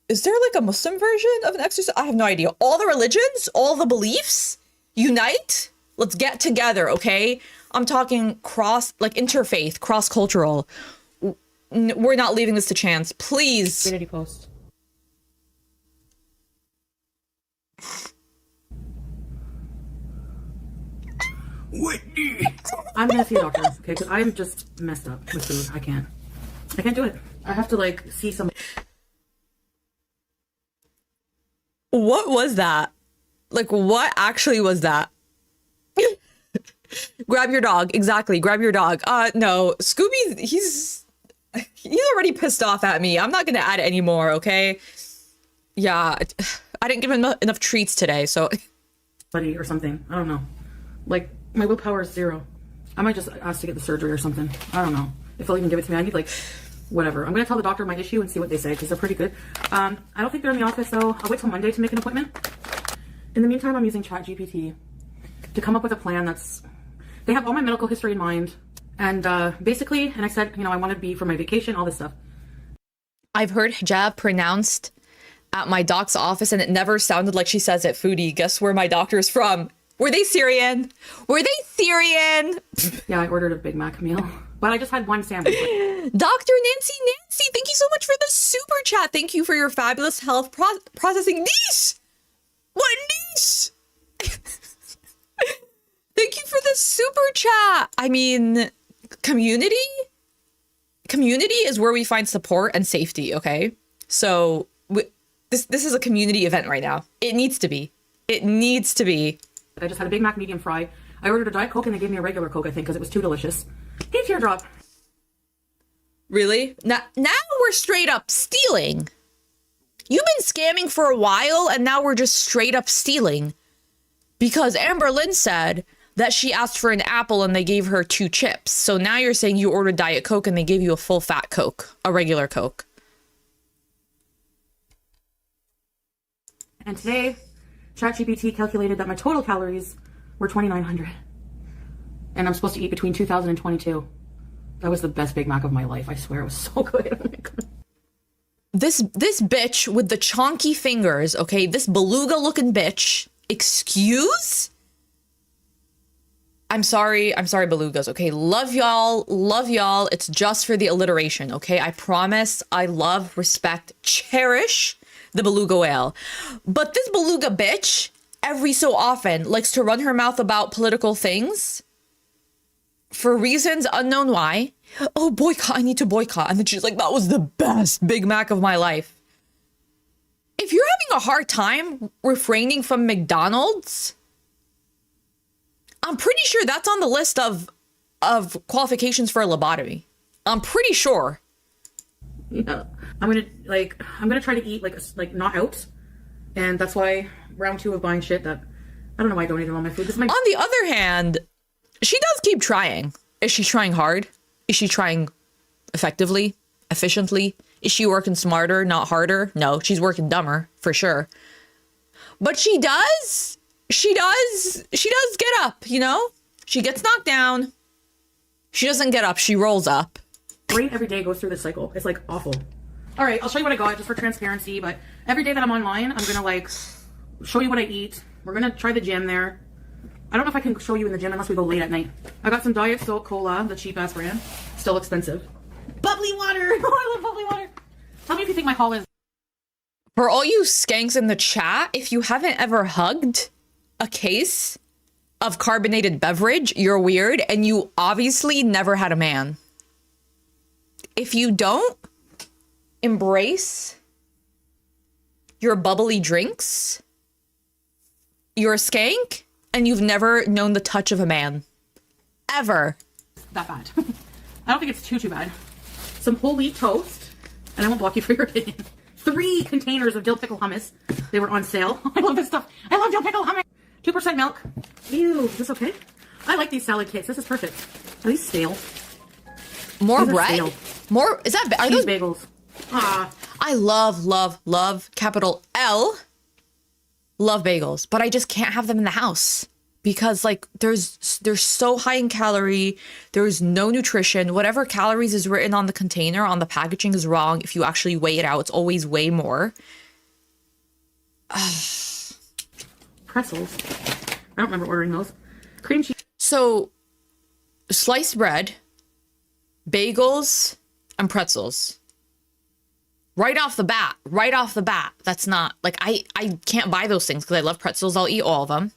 Is there like a Muslim version of an exorcism? I have no idea. All the religions, all the beliefs, unite. Let's get together, okay? I'm talking interfaith, cross-cultural. We're not leaving this to chance. Please. Community post. I'm gonna see a doctor, okay? Because I'm just messed up with food. I can't do it. I have to like see some. What was that? Like, what actually was that? Grab your dog. Exactly. Grab your dog. No. Scooby, he's already pissed off at me. I'm not gonna add any more, okay? Yeah. I didn't give him enough treats today, so... Buddy or something. I don't know. Like, my willpower is 0. I might just ask to get the surgery or something. I don't know if they'll even give it to me. I need, like, whatever. I'm gonna tell the doctor my issue and see what they say, because they're pretty good. I don't think they're in the office, though. I'll wait till Monday to make an appointment. In the meantime, I'm using ChatGPT to come up with a plan that's... They have all my medical history in mind. And basically, and I said, you know, I want to be for my vacation, all this stuff. I've heard hijab pronounced at my doc's office, and it never sounded like she says it. Foodie, guess where my doctor's from? Were they Syrian? Were they Syrian? Yeah, I ordered a Big Mac meal, but I just had one sandwich. Dr. Nancy, thank you so much for the super chat. Thank you for your fabulous health processing. Niche! What niche? Thank you for the super chat. I mean, community is where we find support and safety, okay? So this is a community event right now. It needs to be. It needs to be. I just had a Big Mac medium fry. I ordered a Diet Coke and they gave me a regular Coke, I think, because it was too delicious. Hey, teardrop. Really? Now we're straight up stealing. You've been scamming for a while, and now we're just straight up stealing. Because Amber Lynn said that she asked for an apple and they gave her 2 chips. So now you're saying you ordered Diet Coke and they gave you a full fat Coke, a regular Coke. And today, ChatGPT calculated that my total calories were 2,900. And I'm supposed to eat between 2,000 and 22. That was the best Big Mac of my life. I swear, it was so good. Oh my God. This bitch with the chonky fingers, okay? This beluga looking bitch. Excuse? I'm sorry, belugas, okay? Love y'all. It's just for the alliteration, okay? I promise I love, respect, cherish the beluga whale. But this beluga bitch, every so often, likes to run her mouth about political things for reasons unknown why. Oh, boycott, I need to boycott. And then she's like, that was the best Big Mac of my life. If you're having a hard time refraining from McDonald's, I'm pretty sure that's on the list of qualifications for a lobotomy. I'm pretty sure. Yeah, I'm gonna try to eat like not out, and that's why round 2 of buying shit that I don't know why I donated all my food. On the other hand, she does keep trying. Is she trying hard? Is she trying effectively, efficiently? Is she working smarter, not harder? No, she's working dumber for sure. But she does get up, you know? She gets knocked down. She doesn't get up, she rolls up. Brain every day goes through this cycle. It's like awful. All right, I'll show you what I got just for transparency, but every day that I'm online, I'm gonna like show you what I eat. We're gonna try the gym there. I don't know if I can show you in the gym unless we go late at night. I got some Diet Coke Cola, the cheap ass brand. Still expensive. Bubbly water! Oh, I love bubbly water. Tell me if you think my haul is... For all you skanks in the chat, if you haven't ever hugged a case of carbonated beverage, you're weird, and you obviously never had a man. If you don't embrace your bubbly drinks, you're a skank, and you've never known the touch of a man. Ever. That bad. I don't think it's too bad. Some whole wheat toast, and I won't block you for your opinion. 3 containers of dill pickle hummus. They were on sale. I love this stuff. I love dill pickle hummus. 2% milk. Ew, is this okay? I like these salad kits. This is perfect. Are these stale? More these bread? Stale. More? Is that? Are Cheese those bagels? Ah. I love capital L. Love bagels, but I just can't have them in the house. because like they're so high in calorie. There's no nutrition. Whatever calories is written on the container, on the packaging is wrong. If you actually weigh it out, it's always way more. Pretzels. I don't remember ordering those. Cream cheese. So sliced bread, bagels, and pretzels. Right off the bat, that's not, like, I can't buy those things because I love pretzels. I'll eat all of them.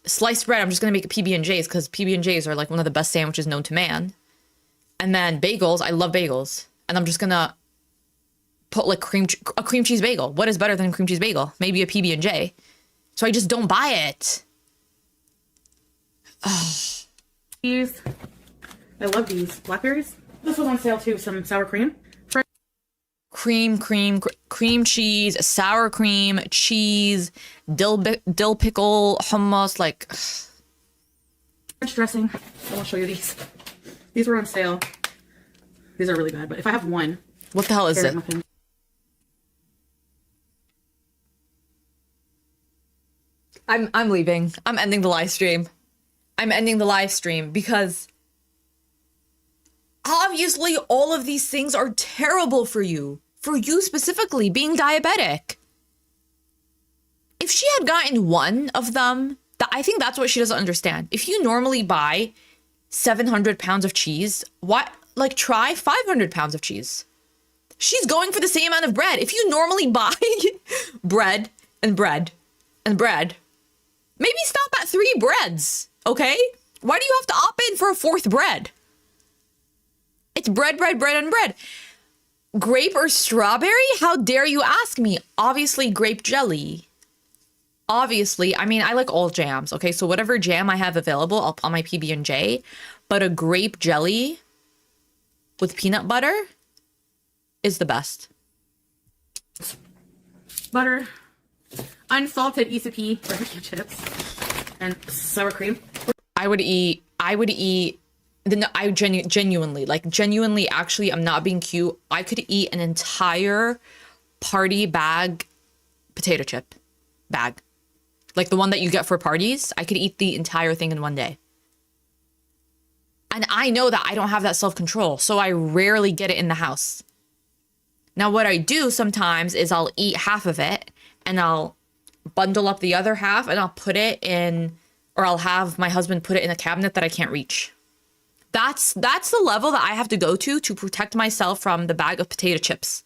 Sliced bread, I'm just going to make a PB&Js because PB&Js are, like, one of the best sandwiches known to man. And then bagels, I love bagels. And I'm just going to put, like, a cream cheese bagel. What is better than a cream cheese bagel? Maybe a PB&J. So I just don't buy it. These. I love these. Blackberries. This was on sale, too. Some sour cream. Cream cheese, sour cream, cheese, dill pickle, hummus, like French dressing. I'll show you these. These were on sale. These are really bad, but if I have one, what the hell is it? I'm leaving. I'm ending the live stream. I'm ending the live stream because obviously all of these things are terrible for you. For you specifically, being diabetic. If she had gotten one of them, I think that's what she doesn't understand. If you normally buy 700 pounds of cheese, like try 500 pounds of cheese. She's going for the same amount of bread. If you normally buy bread and bread and bread, maybe stop at 3 breads, okay? Why do you have to opt in for a 4th bread? It's bread, and bread. Grape or strawberry? How dare you ask me? Obviously, grape jelly. Obviously, I mean, I like all jams, okay? So whatever jam I have available, I'll put on my PB&J. But a grape jelly with peanut butter is the best. Butter, unsalted ECP barbecue chips, and sour cream. I would eat genuinely, actually, I'm not being cute. I could eat an entire party bag potato chip bag. Like the one that you get for parties. I could eat the entire thing in one day. And I know that I don't have that self-control, so I rarely get it in the house. Now, what I do sometimes is I'll eat half of it and I'll bundle up the other half and I'll put it in, or I'll have my husband put it in a cabinet that I can't reach. That's the level that I have to go to protect myself from the bag of potato chips.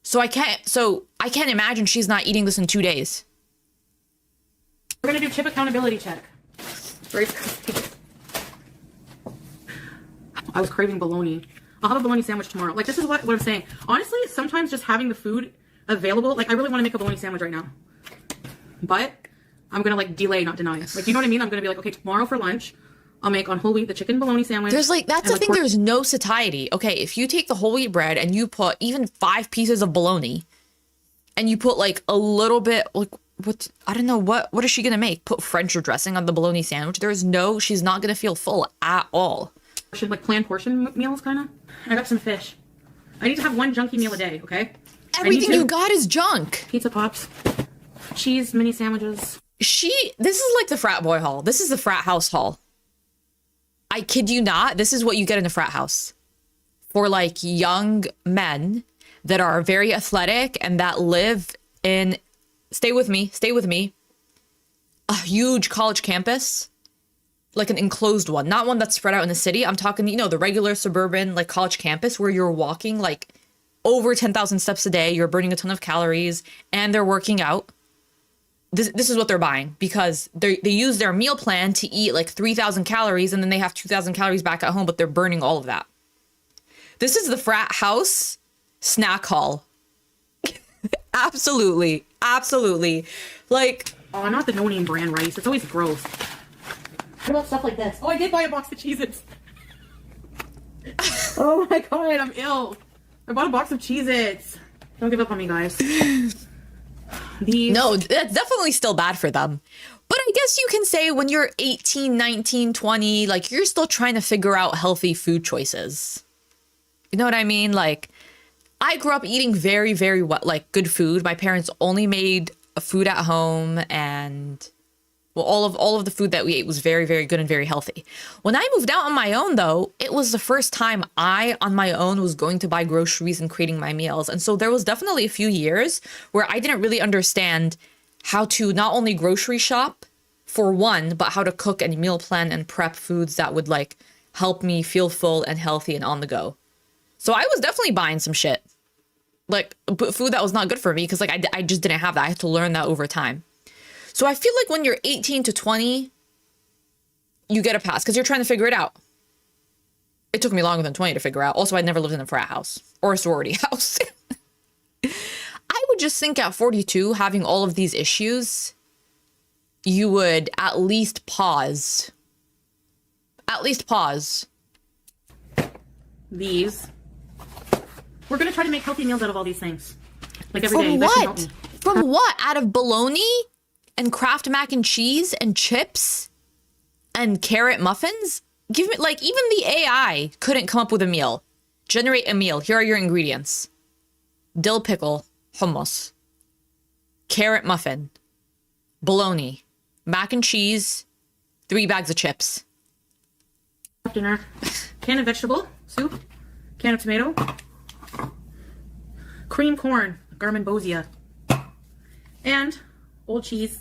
So I can't imagine she's not eating this in 2 days. We're gonna do chip accountability check. I was craving bologna. I'll have a bologna sandwich tomorrow. Like, this is what I'm saying. Honestly, sometimes just having the food available, like, I really want to make a bologna sandwich right now. But I'm gonna like delay, not deny. Like, you know what I mean? I'm gonna be like, okay, tomorrow for lunch, I'll make on whole wheat the chicken bologna sandwich. That's the thing. There's no satiety. Okay, if you take the whole wheat bread and you put even 5 pieces of bologna, and you put like a little bit, like I don't know what is she gonna make? Put French dressing on the bologna sandwich. She's not gonna feel full at all. Should like plan portion meals, kind of. I got some fish. I need to have one junky meal a day. Okay. Everything you got is junk. Pizza pops, cheese mini sandwiches. This is like the frat boy haul. This is the frat house haul. I kid you not. This is what you get in a frat house for like young men that are very athletic and that live in, stay with me, a huge college campus, like an enclosed one, not one that's spread out in the city. I'm talking, the regular suburban like college campus where you're walking like over 10,000 steps a day. You're burning a ton of calories and they're working out. This is what they're buying because they use their meal plan to eat like 3,000 calories and then they have 2,000 calories back at home, but they're burning all of that. This is the frat house snack haul. Absolutely. Like, oh, not the no-name brand rice. It's always gross. What about stuff like this? Oh, I did buy a box of Cheez-Its. Oh my god, I'm ill. I bought a box of Cheez-Its. Don't give up on me, guys. No, that's definitely still bad for them. But I guess you can say when you're 18, 19, 20, like you're still trying to figure out healthy food choices. You know what I mean? Like I grew up eating very, very good food. My parents only made food at home, and well, all of the food that we ate was very, very good and very healthy. When I moved out on my own, though, it was the first time I, on my own, was going to buy groceries and creating my meals. And so there was definitely a few years where I didn't really understand how to not only grocery shop for one, but how to cook and meal plan and prep foods that would like help me feel full and healthy and on the go. So I was definitely buying some shit, like food that was not good for me, because like I just didn't have that. I had to learn that over time. So I feel like when you're 18 to 20, you get a pass because you're trying to figure it out. It took me longer than 20 to figure out. Also, I never lived in a frat house or a sorority house. I would just think at 42, having all of these issues, you would at least pause. At least pause. These. We're gonna try to make healthy meals out of all these things. Like every day. From That should help what? me. From what? Out of bologna and Kraft mac and cheese and chips and carrot muffins? Give me, like, even the AI couldn't come up with a meal. Generate a meal. Here are your ingredients: dill pickle, hummus, carrot muffin, bologna, mac and cheese, 3 bags of chips. Dinner. Can of vegetable soup. Can of tomato. Cream corn. Garmonbosia. And old cheese.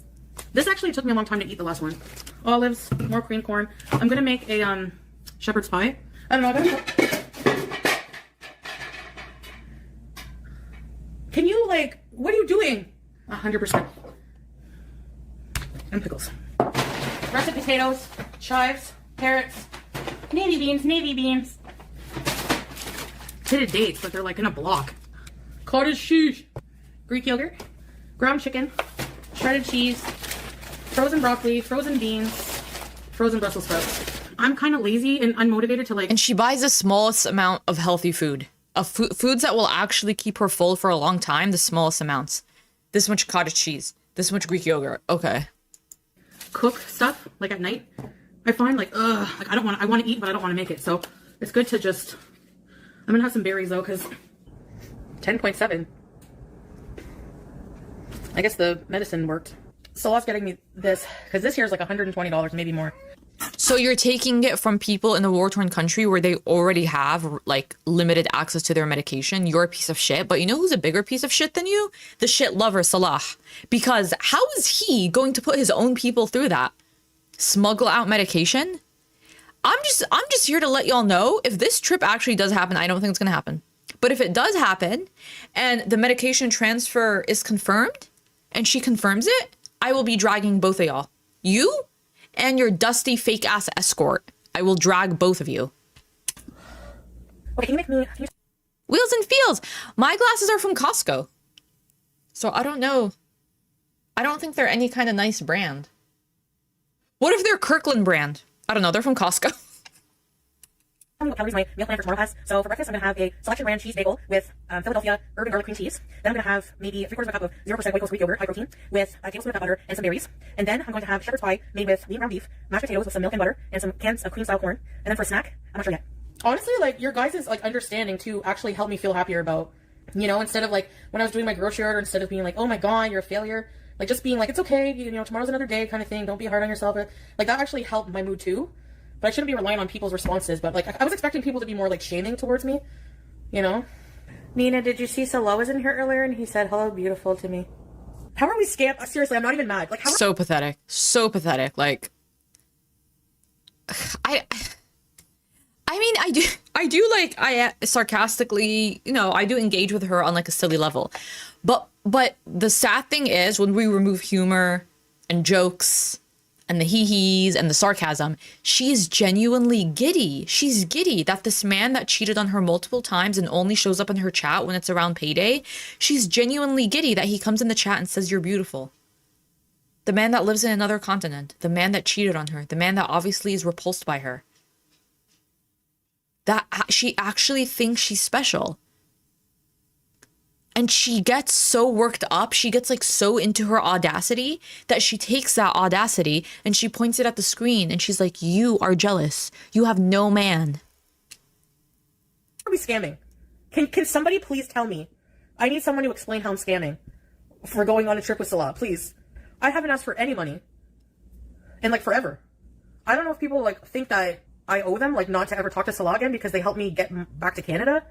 This actually took me a long time to eat the last one. Olives, more cream corn. I'm gonna make a shepherd's pie. I don't know. Can you like? What are you doing? 100%. And pickles. Russet potatoes, chives, carrots, navy beans, navy beans. Pitted dates, but they're like in a block. Cottage cheese, Greek yogurt, ground chicken, shredded cheese, frozen broccoli, frozen beans, frozen Brussels sprouts. I'm kind of lazy and unmotivated to like. And she buys the smallest amount of healthy food. Of foods that will actually keep her full for a long time, the smallest amounts. This much cottage cheese, this much Greek yogurt. Okay. Cook stuff like at night. I find like like I want to eat but I don't want to make it, so it's good to just. I'm gonna have some berries though, because 10.7. I guess the medicine worked. Salah's getting me this because this here is like $120, maybe more. So you're taking it from people in a war-torn country where they already have like limited access to their medication. You're a piece of shit. But you know who's a bigger piece of shit than you? The shit lover, Salah. Because how is he going to put his own people through that? Smuggle out medication? I'm just here to let y'all know, if this trip actually does happen, I don't think it's gonna happen. But if it does happen and the medication transfer is confirmed and she confirms it, I will be dragging both of y'all. You and your dusty fake ass escort. I will drag both of you. Wait, can you make me? Wheels and Feels. My glasses are from Costco. So I don't know. I don't think they're any kind of nice brand. What if they're Kirkland brand? I don't know. They're from Costco. Tell me what calories my meal plan for tomorrow has. So for breakfast, I'm gonna have a selection brand cheese bagel with Philadelphia urban garlic cream cheese. Then I'm gonna have maybe 3/4 cup of 0% white coast Greek yogurt, high protein, with a tablespoon of nut butter and some berries. And then I'm going to have shepherd's pie made with lean ground beef, mashed potatoes with some milk and butter, and some cans of cream style corn. And then for a snack, I'm not sure yet. Honestly, like your guys' like understanding too actually helped me feel happier about, you know, instead of like when I was doing my grocery order, instead of being like, oh my god, you're a failure, like just being like, it's okay, you know, tomorrow's another day kind of thing. Don't be hard on yourself. Like that actually helped my mood too. But I shouldn't be relying on people's responses. But like I was expecting people to be more like shaming towards me, you know. Nina, did you see Salah was in here earlier and he said hello beautiful to me? How are we scammed? Seriously, I'm not even mad. Like how? So pathetic. So pathetic. Like, I mean, I do like, I sarcastically, you know, I do engage with her on like a silly level. But the sad thing is when we remove humor and jokes and the hee-hees and the sarcasm, she's genuinely giddy. She's giddy that this man that cheated on her multiple times and only shows up in her chat when it's around payday, she's genuinely giddy that he comes in the chat and says, you're beautiful. The man that lives in another continent, the man that cheated on her, the man that obviously is repulsed by her. That she actually thinks she's special. And she gets so worked up, she gets like so into her audacity that she takes that audacity and she points it at the screen and she's like, you are jealous. You have no man. How are we scamming? Can somebody please tell me? I need someone to explain how I'm scamming. for going on a trip with Salah, please. I haven't asked for any money in like forever. I don't know if people like think that I owe them like not to ever talk to Salah again because they helped me get back to Canada.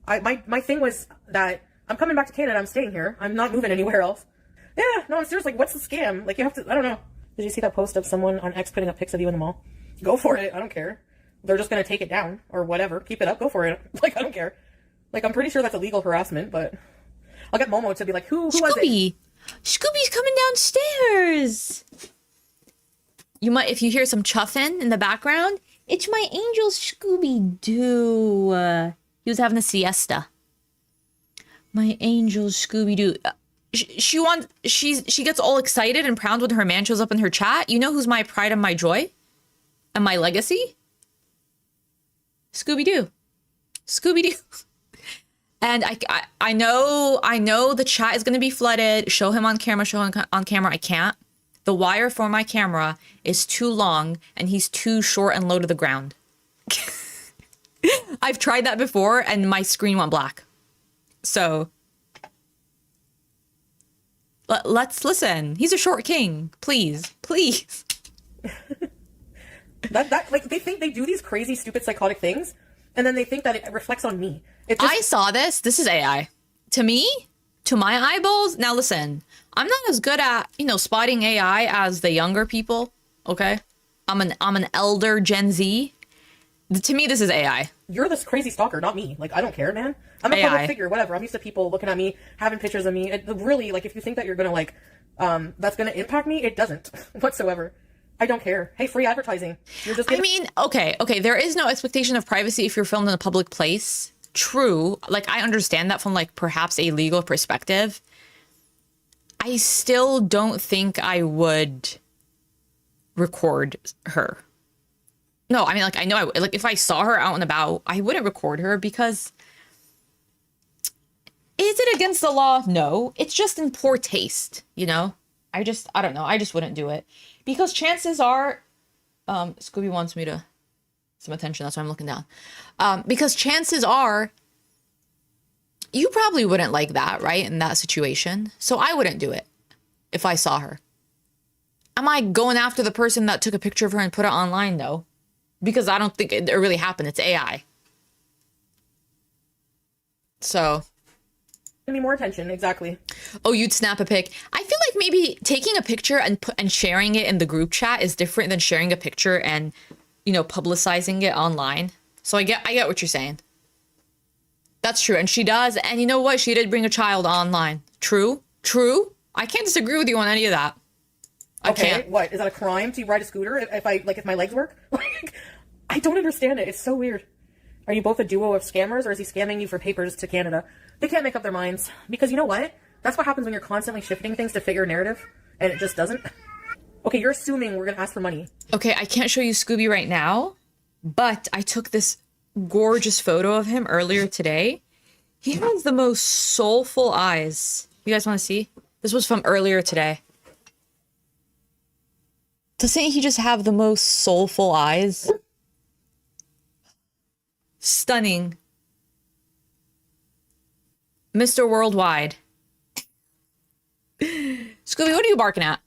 My thing was that I'm coming back to Canada. I'm staying here. I'm not moving anywhere else. Yeah, no, I'm serious. Like, what's the scam? Like, you have to, I don't know. Did you see that post of someone on X putting up pics of you in the mall? Go for it. I don't care. They're just going to take it down or whatever. Keep it up. Go for it. Like, I don't care. Like, I'm pretty sure that's illegal harassment, but I'll get Momo to be like, who was it? Scooby's coming downstairs. You might, if you hear some chuffing in the background, it's my angel Scooby-Doo. He was having a siesta. My angel Scooby-Doo. She gets all excited and proud when her man shows up in her chat. You know who's my pride and my joy? And my legacy? Scooby-Doo. Scooby-Doo. And I know the chat is going to be flooded. Show him on camera, show him on camera. I can't. The wire for my camera is too long and he's too short and low to the ground. I've tried that before and my screen went black. So let's listen. He's a short king. Please. that like they think they do these crazy, stupid, psychotic things, and then they think that it reflects on me. I saw this. This is AI. To me, to my eyeballs. Now listen, I'm not as good at, spotting AI as the younger people. Okay, I'm an elder Gen Z. To me, this is AI. You're this crazy stalker, not me. Like, I don't care, man. I'm a public figure, whatever. I'm used to people looking at me, having pictures of me. It really, like, if you think that you're gonna, like, that's gonna impact me, it doesn't whatsoever. I don't care. Hey, free advertising. You're just I mean, okay. There is no expectation of privacy if you're filmed in a public place. True. Like, I understand that from, like, perhaps a legal perspective. I still don't think I would record her. No, I mean, like, I know, like, if I saw her out and about, I wouldn't record her because is it against the law? No, it's just in poor taste, I don't know. I just wouldn't do it because chances are, Scooby wants me to some attention. That's why I'm looking down. Because chances are you probably wouldn't like that, right? In that situation. So I wouldn't do it if I saw her. Am I going after the person that took a picture of her and put it online? No. Because I don't think it really happened. It's AI. So. Give me more attention. Exactly. Oh, you'd snap a pic. I feel like maybe taking a picture and sharing it in the group chat is different than sharing a picture and, publicizing it online. So I get what you're saying. That's true. And she does. And you know what? She did bring a child online. True. I can't disagree with you on any of that. Okay, what? Is that a crime to ride a scooter if my legs work? Like, I don't understand it. It's so weird. Are you both a duo of scammers, or is he scamming you for papers to Canada? They can't make up their minds. Because you know what? That's what happens when you're constantly shifting things to fit your narrative, and it just doesn't. Okay, you're assuming we're going to ask for money. Okay, I can't show you Scooby right now, but I took this gorgeous photo of him earlier today. He has the most soulful eyes. You guys want to see? This was from earlier today. Doesn't he just have the most soulful eyes? Stunning. Mr. Worldwide. Scooby, what are you barking at?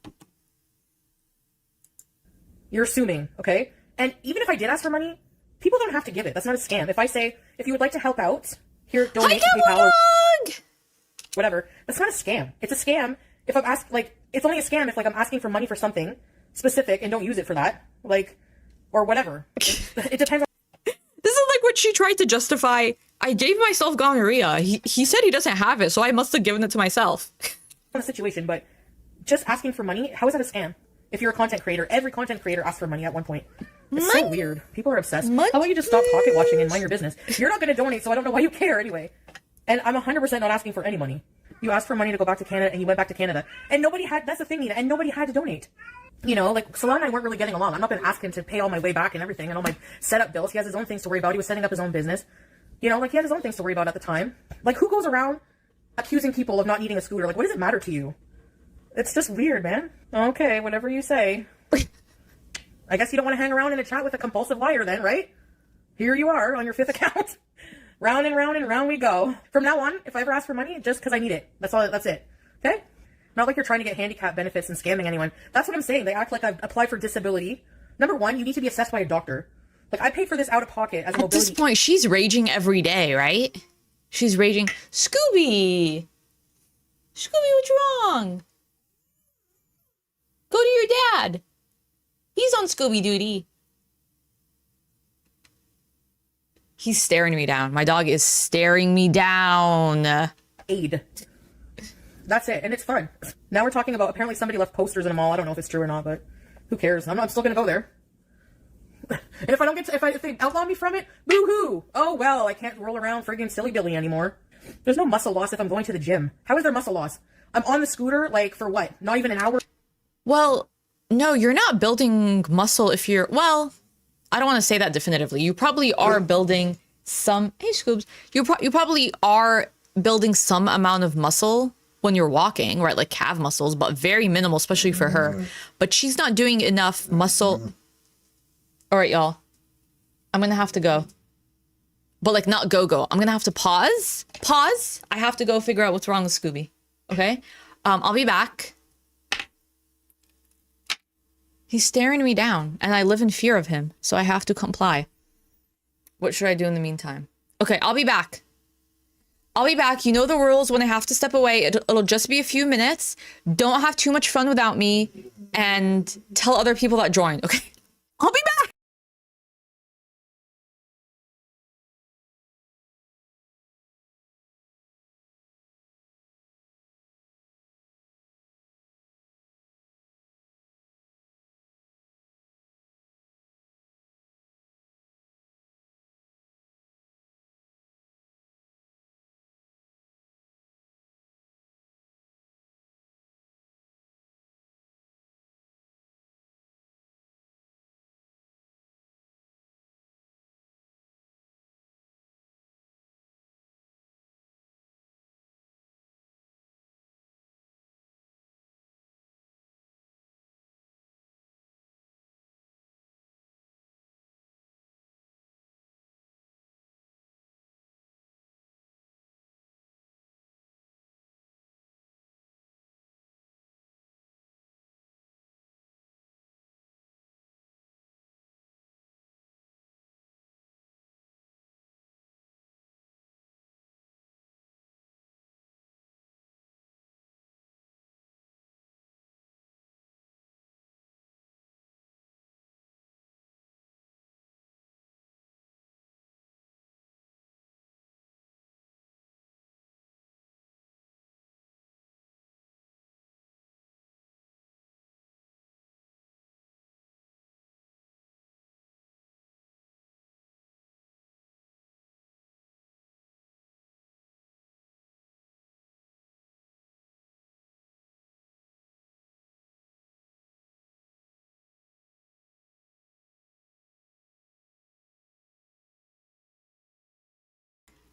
You're assuming, okay? And even if I did ask for money, people don't have to give it. That's not a scam. If I say, if you would like to help out, here, donate to PayPal or whatever, that's not a scam. It's a scam if I'm it's only a scam if, I'm asking for money for something specific and don't use it for that, or whatever. It depends on. This is like what she tried to justify. I gave myself gonorrhea. He said he doesn't have it, so I must have given it to myself. A situation, but just asking for money, how is that a scam? If you're a content creator, every content creator asks for money at one point. It's so weird. People are obsessed. How about you just stop pocket watching and mind your business? You're not going to donate, so I don't know why you care anyway. And I'm 100% not asking for any money. You asked for money to go back to Canada, and you went back to Canada. And nobody had, that's the thing, Nina, and nobody had to donate. Salah and I weren't really getting along. I'm not going to ask him to pay all my way back and everything and all my setup bills. He has his own things to worry about. He was setting up his own business. He had his own things to worry about at the time. Who goes around accusing people of not needing a scooter? What does it matter to you? It's just weird, man. Okay, whatever you say. I guess you don't want to hang around in a chat with a compulsive liar then, right? Here you are on your 5th account. Round and round and round we go. From now on, if I ever ask for money, just because I need it. That's all. That's it. Okay? Not like you're trying to get handicap benefits and scamming anyone. That's what I'm saying. They act like I've applied for disability. Number one, you need to be assessed by a doctor. Like, I paid for this out of pocket as a mobility. At this point, she's raging every day, right? She's raging. Scooby! Scooby, what's wrong? Go to your dad. He's on Scooby duty. He's staring me down. My dog is staring me down. Aid. That's it, and it's fun. Now we're talking about apparently somebody left posters in a mall. I don't know if it's true or not, but who cares? I'm still gonna go there. And if I don't get to, if they outlaw me from it, boo-hoo! Oh well, I can't roll around friggin' silly billy anymore. There's no muscle loss if I'm going to the gym. How is there muscle loss? I'm on the scooter, like, for what? Not even an hour? Well, no, you're not building muscle if you're, well, I don't want to say that definitively. You probably are building some, hey Scoobs, you probably are building some amount of muscle when you're walking, right? Like calf muscles, but very minimal, especially for her. But she's not doing enough muscle. All right, y'all. I'm going to have to go. But like not go. I'm going to have to pause. Pause. I have to go figure out what's wrong with Scooby. Okay? I'll be back. He's staring me down and I live in fear of him. So I have to comply. What should I do in the meantime? Okay, I'll be back. I'll be back. You know the rules. When I have to step away, it'll just be a few minutes. Don't have too much fun without me and tell other people that joined. Okay? I'll be back.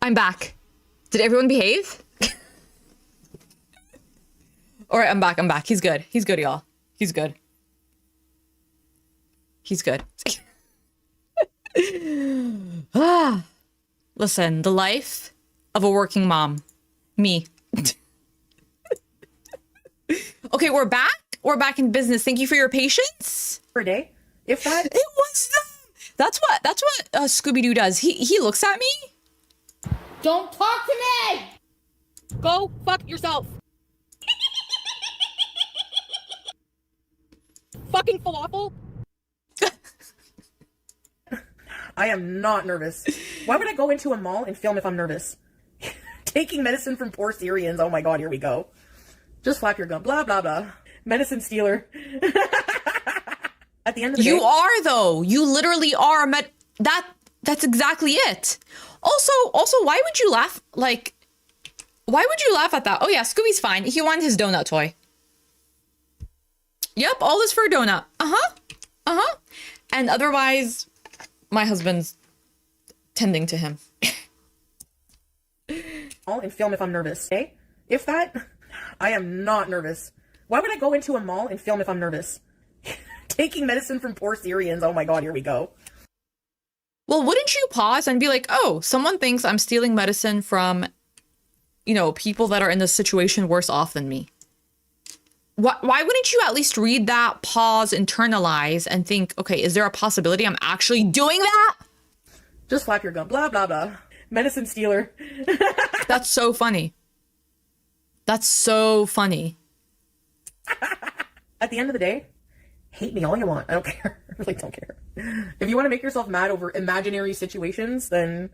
I'm back. Did everyone behave? All right, I'm back. He's good. He's good, y'all. He's good. He's good. Listen, the life of a working mom. Me. Okay, we're back. We're back in business. Thank you for your patience. Per day? If that? It was That's what Scooby-Doo does. He looks at me. Don't talk to me! Go fuck yourself. Fucking falafel. I am not nervous. Why would I go into a mall and film if I'm nervous? Taking medicine from poor Syrians. Oh my god, here we go. Just flap your gum. Blah, blah, blah. Medicine stealer. At the end of the day... You are, though. You literally are. That's exactly it. Also, why would you laugh? Like, why would you laugh at that? Oh yeah, Scooby's fine. He wanted his donut toy. Yep, all this for a donut. Uh-huh. And otherwise, my husband's tending to him. And film if I'm nervous, okay? If that, I am not nervous. Why would I go into a mall and film if I'm nervous? Taking medicine from poor Syrians. Oh my god, here we go. Well, wouldn't you pause and be like, oh, someone thinks I'm stealing medicine from, people that are in this situation worse off than me. Why wouldn't you at least read that, pause, internalize, and think, okay, is there a possibility I'm actually doing that? Just flap your gum. Blah, blah, blah. Medicine stealer. That's so funny. That's so funny. At the end of the day, hate me all you want. I don't care. I really don't care. If you want to make yourself mad over imaginary situations, then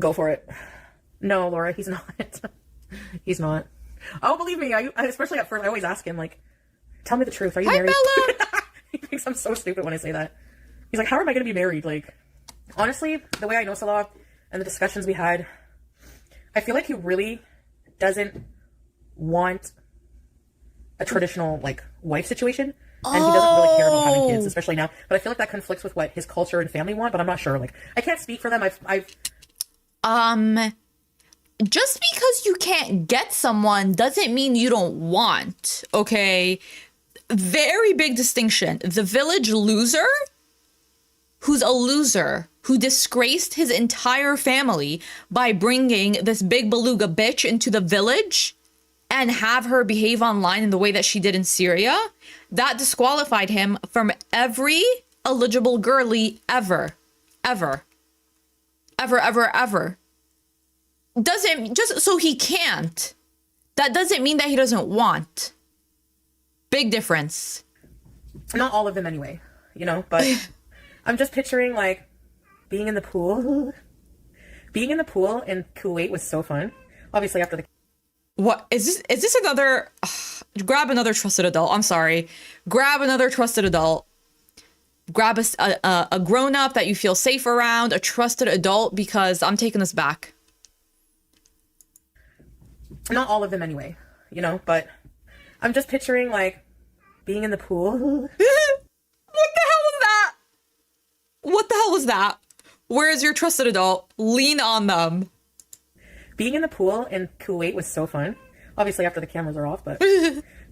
go for it. No, Laura, he's not. He's not. Oh, believe me, I especially at first, I always ask him, like, tell me the truth. Are you married? Bella. He thinks I'm so stupid when I say that. He's like, how am I going to be married? Like, honestly, the way I know Salah and the discussions we had, I feel like he really doesn't want a traditional, like, wife situation. And he doesn't really care about having kids, especially now. But I feel like that conflicts with what his culture and family want, but I'm not sure. Like, I can't speak for them. Just because you can't get someone doesn't mean you don't want, okay? Very big distinction. The village loser, who's a loser, who disgraced his entire family by bringing this big beluga bitch into the village and have her behave online in the way that she did in Syria, that disqualified him from every eligible girly ever. Ever. Ever, ever, ever. Doesn't, just so he can't, that doesn't mean that he doesn't want. Big difference. Not all of them anyway, you know, but I'm just picturing, like, being in the pool. Being in the pool in Kuwait was so fun. Obviously after the... What is this another, grab another trusted adult. I'm sorry. Grab another trusted adult. Grab a grown-up that you feel safe around, a trusted adult, because I'm taking this back. Not all of them anyway, you know, but I'm just picturing, like, being in the pool. What the hell was that? What the hell was that? Where is your trusted adult? Lean on them. Being in the pool in Kuwait was so fun. Obviously after the cameras are off, but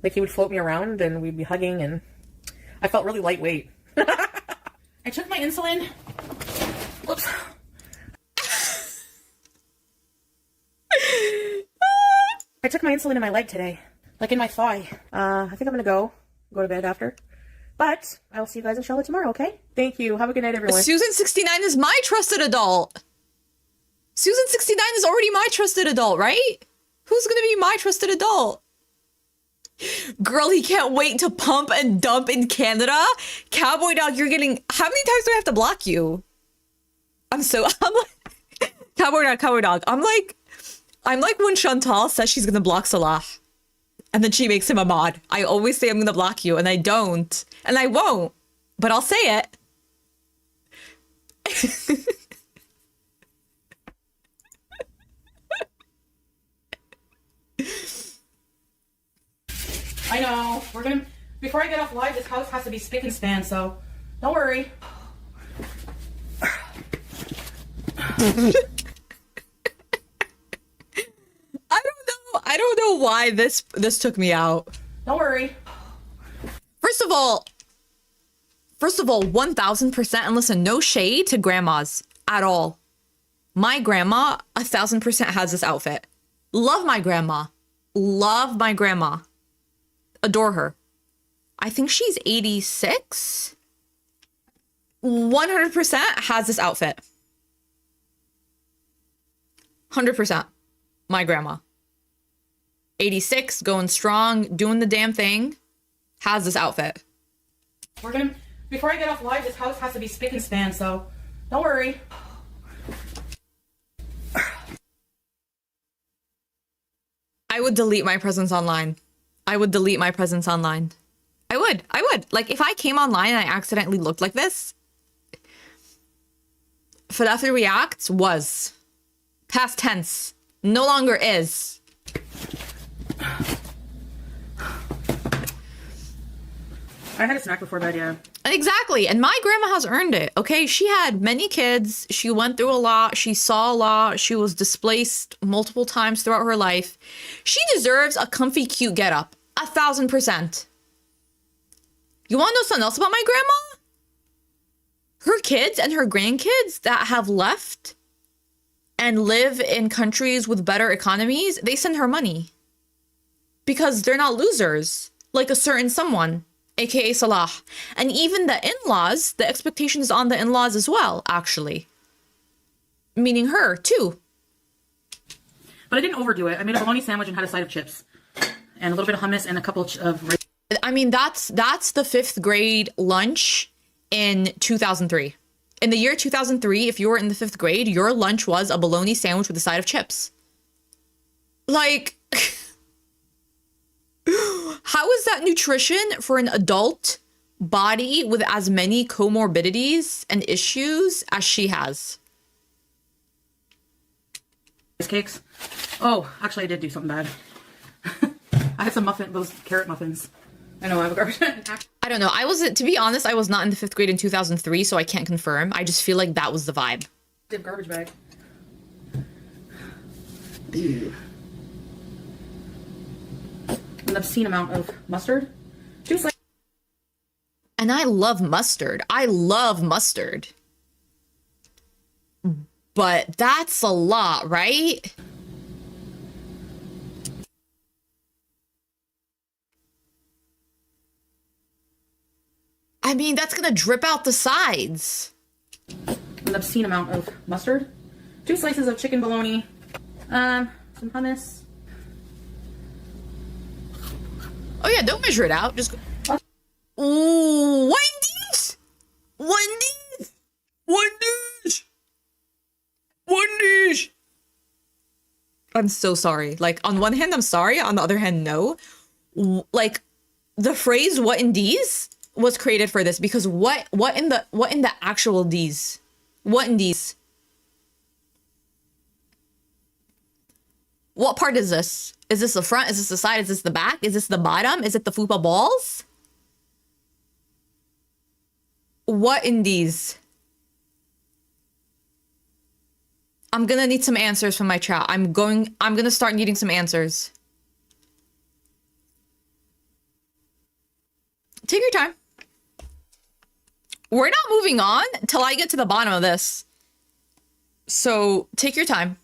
like he would float me around and we'd be hugging and I felt really lightweight. I took my insulin. Whoops. I took my insulin in my leg today. Like in my thigh. I think I'm gonna go to bed after. But I'll see you guys inshallah tomorrow, okay? Thank you. Have a good night, everyone. Susan69 is my trusted adult. Susan69 is already my trusted adult, right? Who's gonna be my trusted adult? Girl, he can't wait to pump and dump in Canada. Cowboy dog, you're getting... How many times do I have to block you? I'm like... Cowboy dog. I'm like when Chantal says she's gonna block Salah. And then she makes him a mod. I always say I'm gonna block you, and I don't. And I won't. But I'll say it. I know. We're gonna... Before I get off live, this house has to be spick and span, so don't worry. I don't know why this took me out. Don't worry. First of all, 1000%, and listen, no shade to grandmas at all. My grandma 1000% has this outfit. Love my grandma. Love my grandma. Adore her. I think she's 86. 100% has this outfit. 100%. My grandma. 86, going strong, doing the damn thing, has this outfit. We're gonna... Before I get off live, this house has to be spick and span, so don't worry. I would delete my presence online. I would. Like, if I came online and I accidentally looked like this, Falafel reacts was past tense, no longer is. I had a snack before bed, yeah. Exactly. And my grandma has earned it. Okay. She had many kids. She went through a lot. She saw a lot. She was displaced multiple times throughout her life. She deserves a comfy, cute getup. 1000%. You want to know something else about my grandma? Her kids and her grandkids that have left and live in countries with better economies, they send her money. Because they're not losers. like a certain someone, aka Salah. And even the in-laws, the expectation is on the in-laws as well, actually. Meaning her, too. But I didn't overdo it. I made a bologna sandwich and had a side of chips. And a little bit of hummus and a couple of... I mean, that's the 5th grade lunch in 2003. In the year 2003, if you were in the 5th grade, your lunch was a bologna sandwich with a side of chips. Like, how is that nutrition for an adult body with as many comorbidities and issues as she has? Cakes. Oh, actually, I did do something bad. I had some those carrot muffins. I know, I have a garbage. I don't know. To be honest, I was not in the 5th grade in 2003, so I can't confirm. I just feel like that was the vibe. Dip garbage bag. Ew. An obscene amount of mustard. Juice like. And I love mustard. I love mustard. But that's a lot, right? I mean, that's gonna drip out the sides. An obscene amount of mustard. 2 slices of chicken bologna. Some hummus. Oh yeah, don't measure it out. Just go. Ooh, Wendy's! Wendy's! Wendy's! Wendy's! I'm so sorry. Like, on one hand, I'm sorry. On the other hand, no. Like, the phrase "what in D's" was created for this, because what in the actual D's? What in D's? What part is this? Is this the front? Is this the side? Is this the back? Is this the bottom? Is it the football balls? What in these? I'm gonna need some answers from my chat. I'm gonna start needing some answers. Take your time. We're not moving on till I get to the bottom of this. So take your time.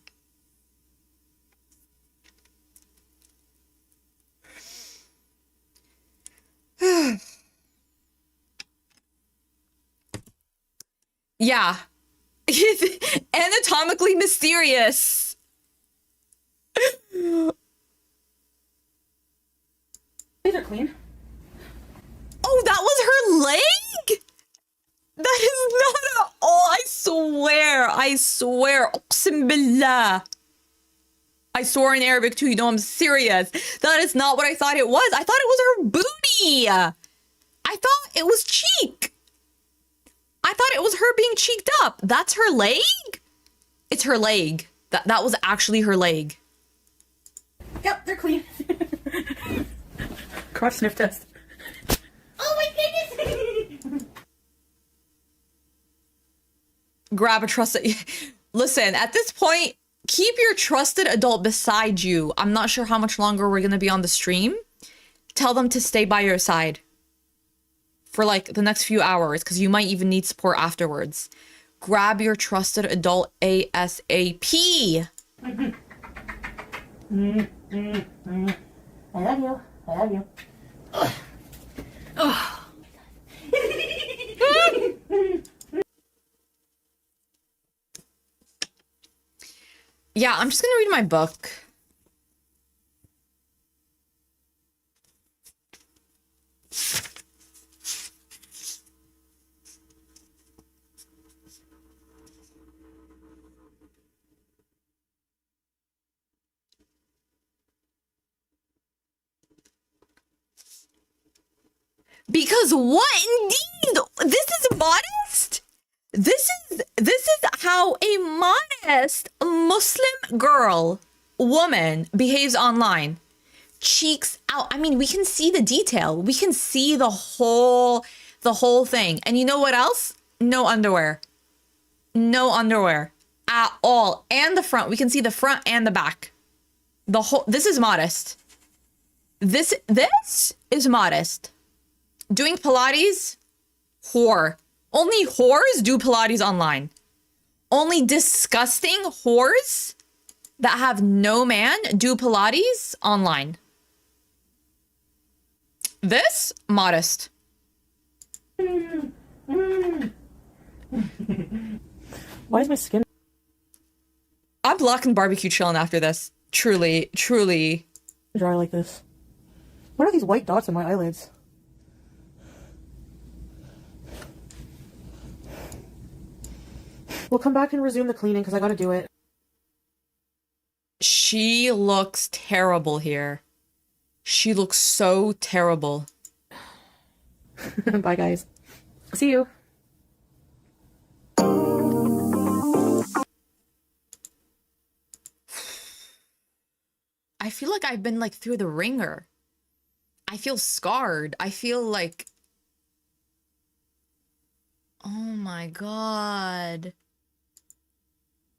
Yeah. Anatomically mysterious. These are clean. Oh, that was her leg? That is not at all. I swear. Uqsim billah. I swore in Arabic too. You know I'm serious. That is not what I thought it was. I thought it was her booty. I thought it was cheek. I thought it was her being cheeked up. That's her leg? It's her leg. That was actually her leg. Yep, they're clean. Crotch sniff test. Oh my goodness! Grab a trusted... Listen, at this point, keep your trusted adult beside you. I'm not sure how much longer we're going to be on the stream. Tell them to stay by your side for like the next few hours, because you might even need support afterwards. Grab your trusted adult ASAP. I love you. I love you. Ugh. Oh. Yeah, I'm just gonna read my book. Because what indeed? This is modest? This is how a modest Muslim girl, woman behaves online. Cheeks out. I mean, we can see the detail. We can see the whole thing. And you know what else? No underwear. No underwear at all. And the front. We can see the front and the back. This is modest. This is modest. Doing Pilates, whore. Only whores do Pilates online. Only disgusting whores that have no man do Pilates online. This, modest. Why is my skin I'm black and barbecue chilling after this. Truly, truly. dry like this? What are these white dots on my eyelids? We'll come back and resume the cleaning because I gotta do it. She looks terrible here. She looks so terrible. Bye, guys. See you. I feel like I've been like through the ringer. I feel scarred. I feel like... Oh my God.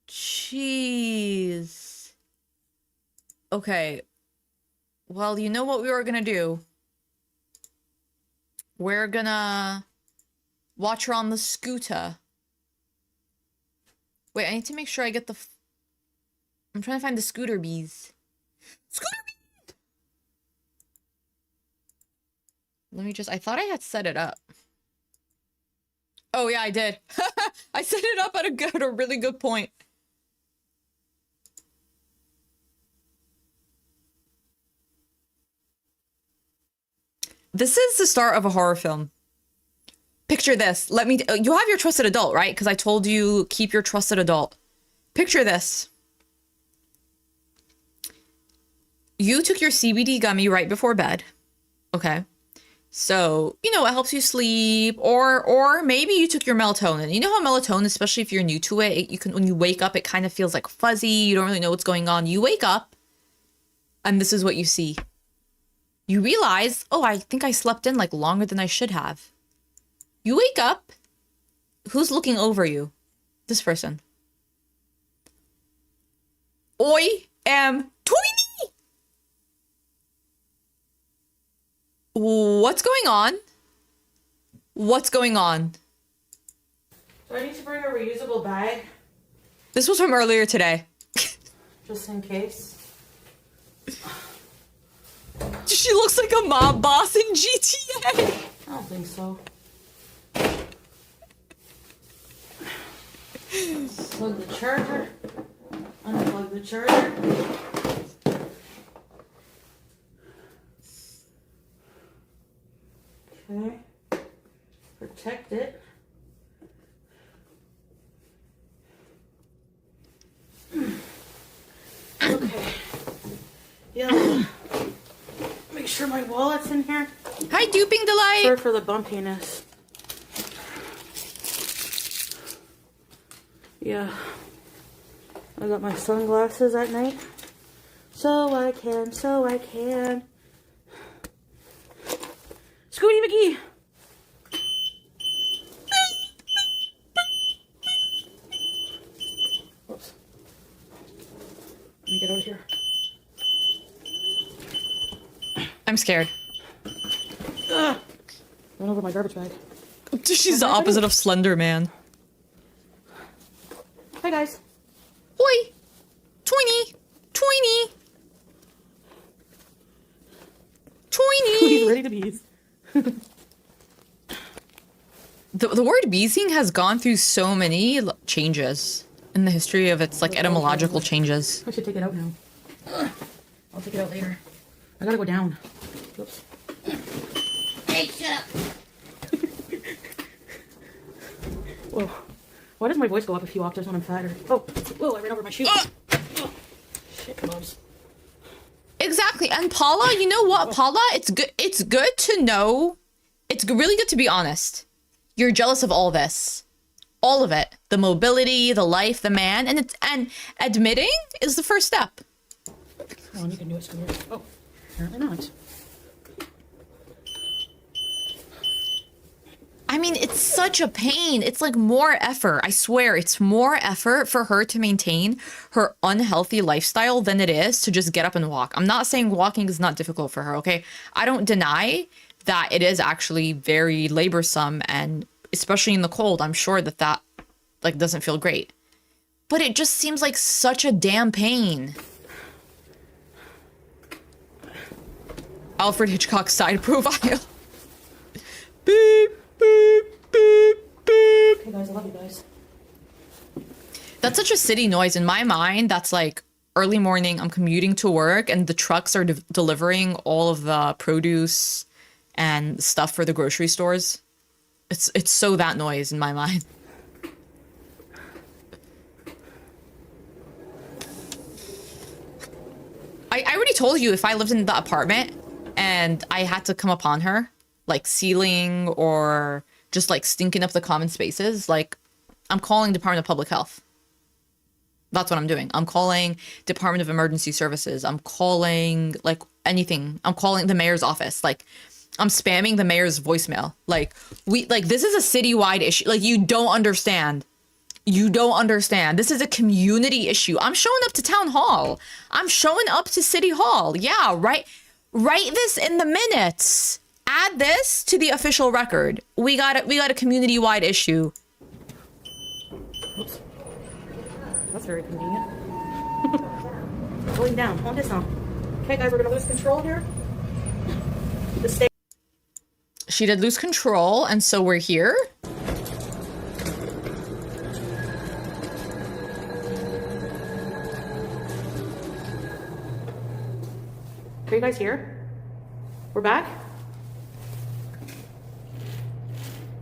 Jeez. Okay. Well, you know what we were gonna do? We're gonna watch her on the scooter. Wait, I need to make sure I get the... I'm trying to find the scooter bees. Scooter bees! Let me just... I thought I had set it up. Oh yeah, I did. I set it up at a really good point. This is the start of a horror film. Picture this. Let me... You have your trusted adult, right? Because I told you keep your trusted adult. Picture this. You took your CBD gummy right before bed. Okay. So, you know, it helps you sleep. Or maybe you took your melatonin. You know how melatonin, especially if you're new to it, you can, when you wake up, it kind of feels like fuzzy. You don't really know what's going on. You wake up and this is what you see. You realize, oh, I think I slept in like longer than I should have. You wake up. Who's looking over you? This person. I am tiny. What's going on? What's going on? Do I need to bring a reusable bag? This was from earlier today. Just in case. She looks like a mob boss in GTA. I don't think so. Plug the charger. Unplug the charger. Okay. Protect it. Okay. Yeah. Make sure my wallet's in here. Hi, Duping Delight. Sorry for the bumpiness. Yeah. I got my sunglasses at night. So I can. Scooty McGee! Oops. Let me get out of here. I'm scared. Ugh. Run over my garbage bag. She's the opposite of Slender Man. Hi guys. Hoi! Toiny! Toiny! He's Toiny! ready to bees. The word beezing has gone through so many changes in the history of its like etymological changes. I should take it out now. Ugh. I'll take it out later. I gotta go down. Oops. Hey, shut up! Whoa. Why does my voice go up a few octaves when I'm fatter? Oh, whoa, I ran over my shoe. Oh. Shit, gloves. Exactly. And Paula, you know what, Paula? It's good to know. It's really good to be honest. You're jealous of all this. All of it. The mobility, the life, the man, and admitting is the first step. Come on, you can do it, Scooter. Oh, apparently not. I mean, it's such a pain. It's like more effort. I swear, it's more effort for her to maintain her unhealthy lifestyle than it is to just get up and walk. I'm not saying walking is not difficult for her, okay? I don't deny that it is actually very laborsome, and especially in the cold, I'm sure that like doesn't feel great. But it just seems like such a damn pain. Alfred Hitchcock side profile. Beep, beep, beep, beep. Okay, guys, I love you guys. That's such a city noise in my mind. That's like early morning. I'm commuting to work, and the trucks are delivering all of the produce and stuff for the grocery stores. It's so that noise in my mind. I already told you if I lived in the apartment and I had to come upon her, like sealing or just like stinking up the common spaces, like I'm calling Department of Public Health. That's what I'm doing. I'm calling Department of Emergency Services. I'm calling like anything. I'm calling the mayor's office. Like I'm spamming the mayor's voicemail. Like this is a citywide issue. Like you don't understand. You don't understand. This is a community issue. I'm showing up to town hall. I'm showing up to city hall. Yeah, write this in the minutes. Add this to the official record. We got a community-wide issue. Oops. That's very convenient. Going down. Hold this on. Okay, guys, we're gonna lose control here. The state. She did lose control, and so we're here. Are you guys here? We're back?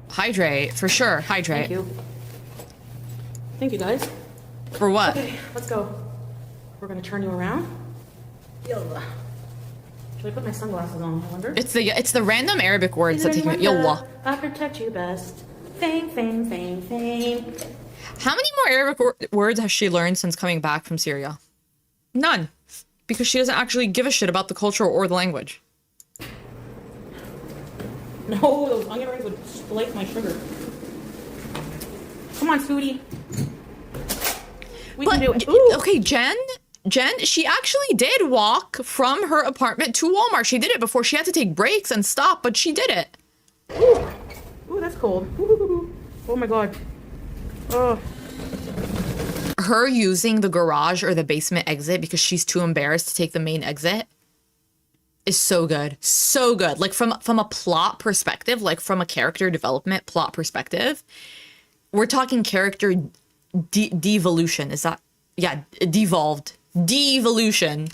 Hydrate, for sure. Hydrate. Thank you. Thank you, guys. For what? Okay, let's go. We're gonna turn you around. Yalla. Should I put my sunglasses on, I wonder? It's the random Arabic words that take me. Yallah. I protect you best. Fame, fame, fame, fame. How many more Arabic words has she learned since coming back from Syria? None. Because she doesn't actually give a shit about the culture or the language. No, those onion rings would split my sugar. Come on, Foodie. We can do it. Ooh. Okay, Jen, she actually did walk from her apartment to Walmart. She did it before. She had to take breaks and stop, but she did it. Ooh, ooh, that's cold. Ooh. Oh my god. Oh. Her using the garage or the basement exit because she's too embarrassed to take the main exit is so good. So good. Like from a plot perspective, like from a character development plot perspective, we're talking character devolution. Is that? Yeah, devolved. Devolution.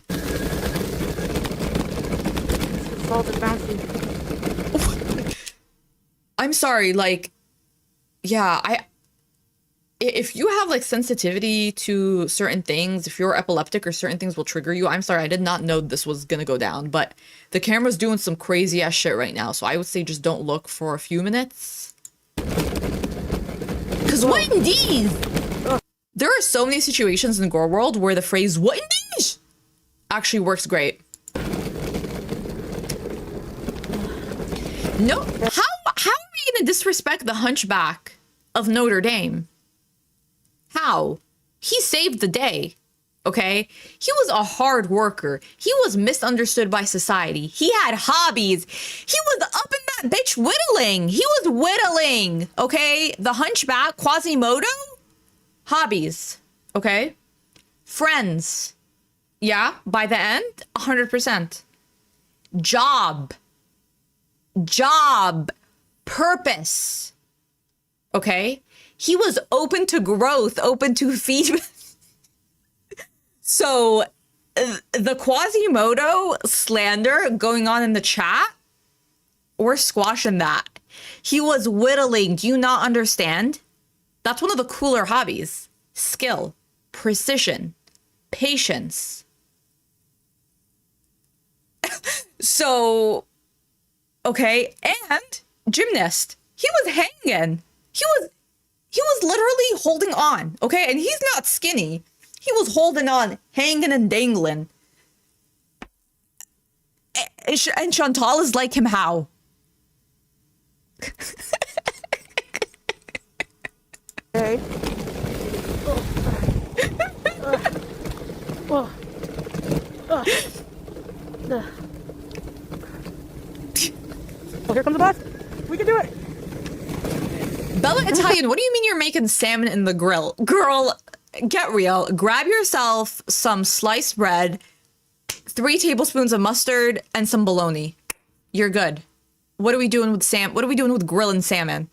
Salt is bouncy. I'm sorry, like, yeah, if you have like sensitivity to certain things, if you're epileptic or certain things will trigger you, I'm sorry, I did not know this was gonna go down, but the camera's doing some crazy ass shit right now, so I would say just don't look for a few minutes. Cause what in DEEZ? There are so many situations in gorlworld where the phrase "what in DEEZ" actually works great. No, how are we gonna disrespect the Hunchback of Notre Dame? How? He saved the day, okay? He was a hard worker. He was misunderstood by society. He had hobbies. He was up in that bitch whittling. He was whittling, okay? The Hunchback, Quasimodo, hobbies, okay? Friends, yeah, by the end, 100%. Job, purpose, okay? He was open to growth, open to feedback. So the Quasimodo slander going on in the chat, we're squashing that. He was whittling. Do you not understand? That's one of the cooler hobbies. Skill, precision, patience. So, okay, and gymnast. He was hanging. He was literally holding on, okay? And he's not skinny. He was holding on, hanging and dangling. And Chantal is like him how? Okay. Oh, here comes the bus. We can do it. Bella Italian, what do you mean you're making salmon in the grill? Girl, get real. Grab yourself some sliced bread, 3 tablespoons of mustard and some bologna. You're good. What are we doing with What are we doing with grilling salmon?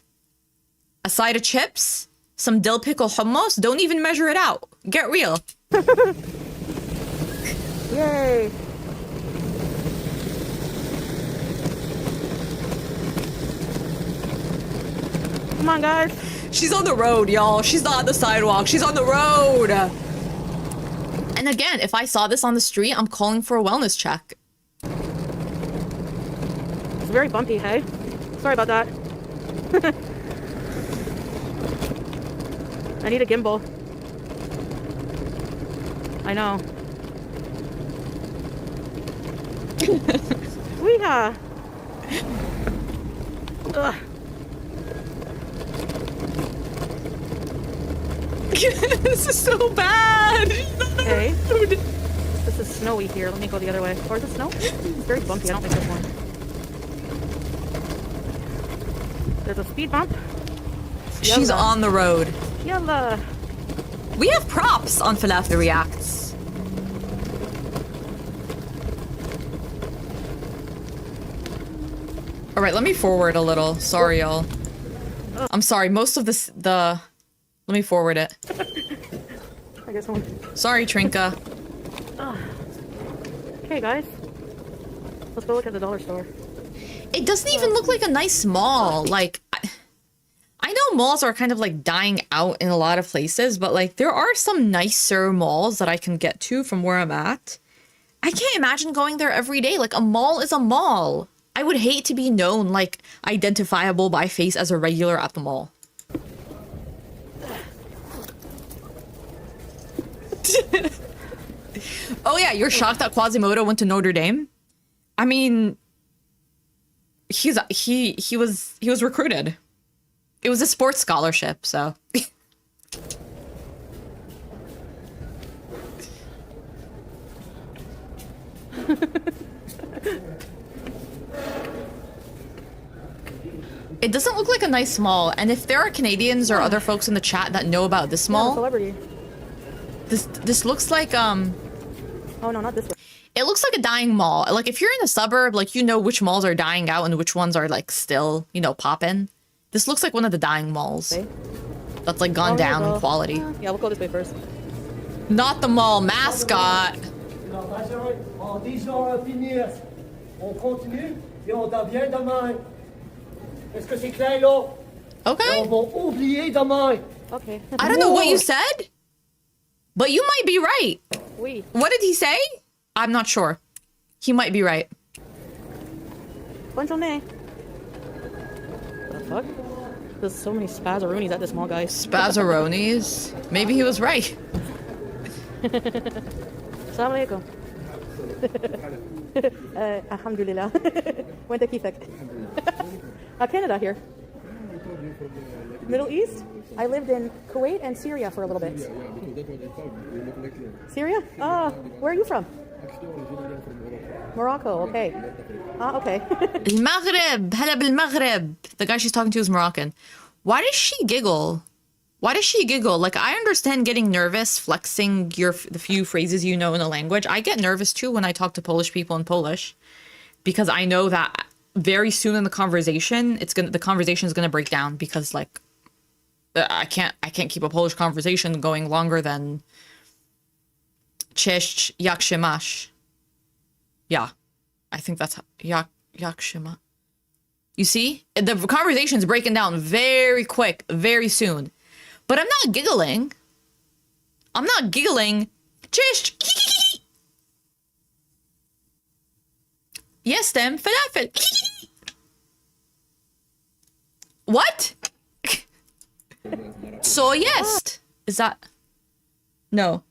A side of chips? Some dill pickle hummus? Don't even measure it out. Get real. Yay. Come on, guys. She's on the road, y'all. She's not on the sidewalk. She's on the road. And again, if I saw this on the street, I'm calling for a wellness check. It's very bumpy, hey? Sorry about that. I need a gimbal. I know. Weehaw. Ugh. This is so bad. Okay. This is snowy here. Let me go the other way. Or is it snow? It's very bumpy. I don't think there's one. There's a speed bump. She's Yalla. on the road. Yalla. We have props on Falafel Reacts. All right, let me forward a little. Sorry, y'all. I'm sorry. Most of this, let me forward it. I guess one. Sorry, Trinka. Okay, guys. Let's go look at the dollar store. It doesn't even look like a nice mall. Like, I know malls are kind of like dying out in a lot of places, but like there are some nicer malls that I can get to from where I'm at. I can't imagine going there every day. Like, a mall is a mall. I would hate to be known, like, identifiable by face as a regular at the mall. Oh yeah, you're shocked that Quasimodo went to Notre Dame? I mean, he was recruited. It was a sports scholarship, so. It doesn't look like a nice mall, and if there are Canadians or other folks in the chat that know about this mall, Celebrity. this looks like Oh no, not this one. it looks like a dying mall. Like, if you're in a suburb, like, you know which malls are dying out and which ones are like still, you know, popping. This looks like one of the dying malls. Okay. That's like gone down in quality. Yeah, we'll go this way first. Not the mall mascot. En 10 ans finir, on continue et on devient demain. Est-ce que c'est clair là? Okay. On va oublier demain. Okay. I don't know what you said, but you might be right. Oui. What did he say? I'm not sure. He might be right. Bonne journée. The fuck? There's so many spazzaroonies at this mall, guys. Spazzaronis. Maybe he was right. Salam alaikum. Alhamdulillah. وانت كيفك? Canada here. Middle East? I lived in Kuwait and Syria for a little bit. Syria? Where are you from? Morocco, okay. Okay. المغرب. هلا بالمغرب. The guy she's talking to is Moroccan. Why does she giggle? Why does she giggle? Like, I understand getting nervous, flexing the few phrases you know in a language. I get nervous too when I talk to Polish people in Polish, because I know that very soon in the conversation, the conversation is gonna break down, because like I can't keep a Polish conversation going longer than cześć, jak się masz. Yeah, I think that's jak się ma. You see, the conversation's breaking down very quick, very soon. But I'm not giggling. I'm not giggling. Cześć. Jestem falafel. What? So jest. Is that? No.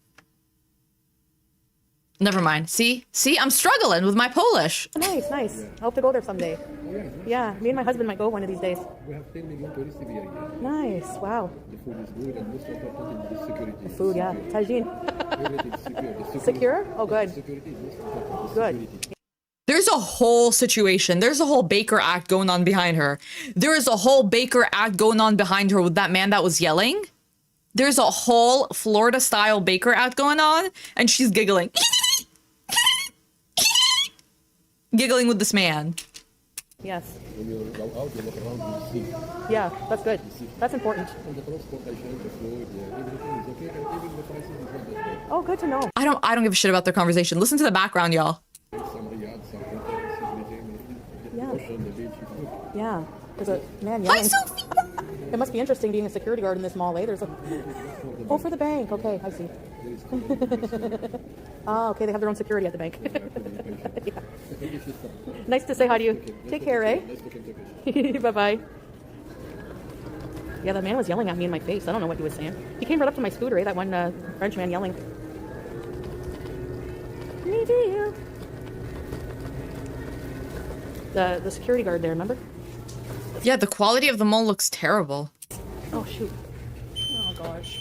Never mind. See, I'm struggling with my Polish. Nice, nice. I hope to go there someday. Yeah, me and my husband might go one of these days. We have 10 million tourists every year. Nice, wow. The food is good, and most important is the security. The food, yeah. Tagine. Everything is secure. The security, Secure? Oh, good. security is most important. Good. Security. There's a whole situation. There's a whole Baker act going on behind her. There is a whole Baker act going on behind her with that man that was yelling. There's a whole Florida-style Baker act going on, and she's giggling. giggling with this man. Yes. When you go out, you look around, you see. Yeah, that's good. That's important. And the transportation, the food, everything is okay, and even the prices is not that bad. Oh, good to know. I don't give a shit about their conversation. Listen to the background, y'all. Some Riyadh, some hotels, everything. The Yeah. ocean, the beach, it's good. Yeah. There's a man Hi, yelling. Sophie. It must be interesting being a security guard in this mall, eh? There's a... Oh, for the bank. Okay, I see. Ah, okay, they have their own security at the bank. Yeah. Nice to say hi to you. Take care, eh? Bye-bye. Yeah, that man was yelling at me in my face. I don't know what he was saying. He came right up to my scooter, eh? That one French man yelling. Me too. The security guard there, remember? Yeah, the quality of the mall looks terrible. Oh, shoot. Oh, gosh.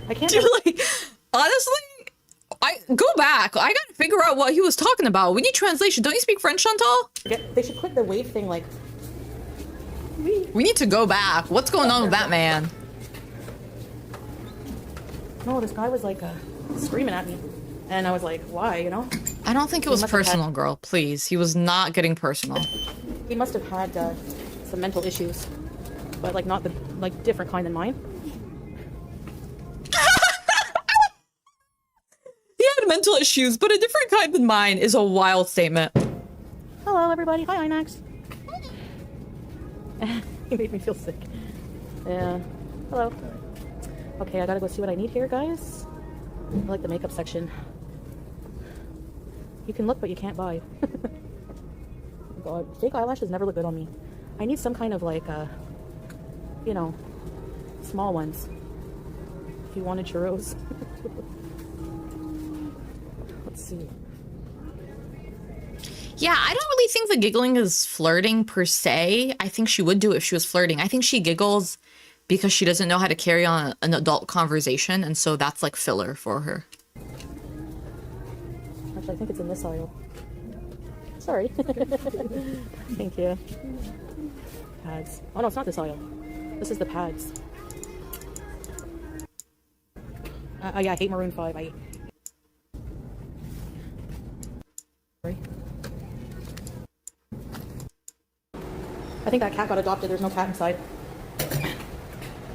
I can't... Dude, like, honestly, I go back. I gotta figure out what he was talking about. We need translation. Don't you speak French, Chantal? They should quit the wave thing, like... We need to go back. What's going on with that man? No, this guy was, like, screaming at me. And I was like, why, you know? I don't think it was must have had- personal, girl. Please. He was not getting personal. He must have had some mental issues. But, like, not the, like, different kind than mine. He had mental issues, but a different kind than mine is a wild statement. Hello, everybody. Hi, Inax. He made me feel sick. Yeah. Hello. Okay, I gotta go see what I need here, guys. I like the makeup section. You can look, but you can't buy. Oh God, fake eyelashes never look good on me. I need some kind of like, you know, small ones. If you wanted churros. Let's see. Yeah, I don't really think the giggling is flirting per se. I think she would do it if she was flirting. I think she giggles because she doesn't know how to carry on an adult conversation, and so that's like filler for her. Actually, I think it's in this aisle. Sorry. Thank you. Pads. Oh no, it's not this aisle. This is the pads. Yeah, I hate Maroon 5. Sorry. I think that cat got adopted. There's no cat inside.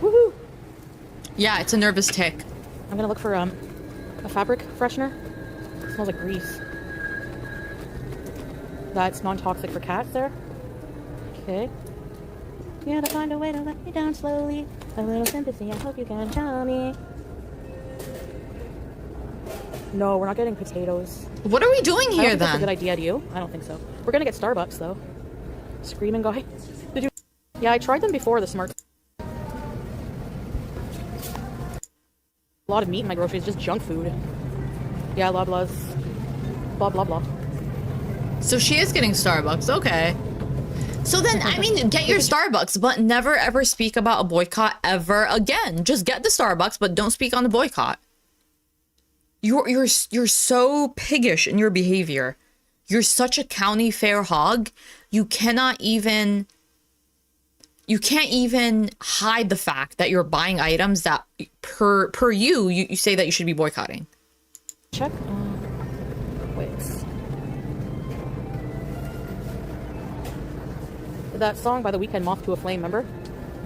Woohoo! Yeah, it's a nervous tick. I'm gonna look for a fabric freshener. It smells like grease. That's non-toxic for cats there. Okay. You gotta find a way to let me down slowly. A little sympathy, I hope you can tell me. No, we're not getting potatoes. What are we doing I don't here think that's a good then? idea, do you? I don't think so. We're gonna get Starbucks though. Screaming guy. Did you? Yeah, I tried them before, the smart. A lot of meat in my groceries, just junk food. Yeah, blah blahs. Blah blah blah. So she is getting Starbucks, okay. So then, I mean, get your Starbucks, but never ever speak about a boycott ever again. Just get the Starbucks, but don't speak on the boycott. You're so piggish in your behavior. You're such a county fair hog. You can't even hide the fact that you're buying items that per you say that you should be boycotting. Check. Wait. That song by The Weeknd, Moth to a Flame, remember?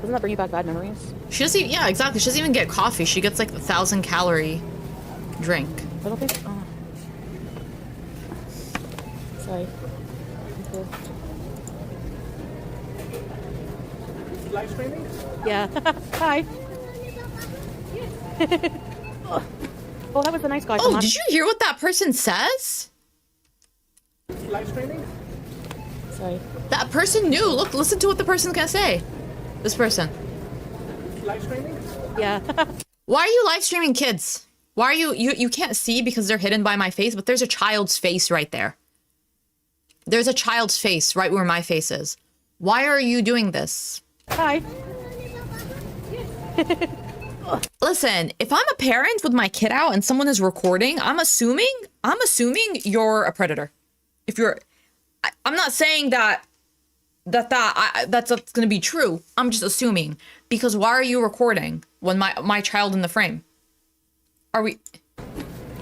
Doesn't that bring you back bad memories? She doesn't even, yeah, exactly. She doesn't even get coffee. She gets like the 1,000-calorie drink. I don't think. Oh. Sorry. Okay. Live streaming? Yeah. Hi. Oh, that was the nice guy. Oh, did you hear what that person says? Live streaming? Sorry. That person knew. Look, listen to what the person's gonna say. This person. Live streaming? Yeah. Why are you live streaming kids? Why are you can't see because they're hidden by my face, but there's a child's face right there. There's a child's face right where my face is. Why are you doing this? Hi. Listen, if I'm a parent with my kid out and someone is recording, I'm assuming you're a predator. If you're, I'm not saying that's going to be true. I'm just assuming, because why are you recording when my child in the frame? Are we?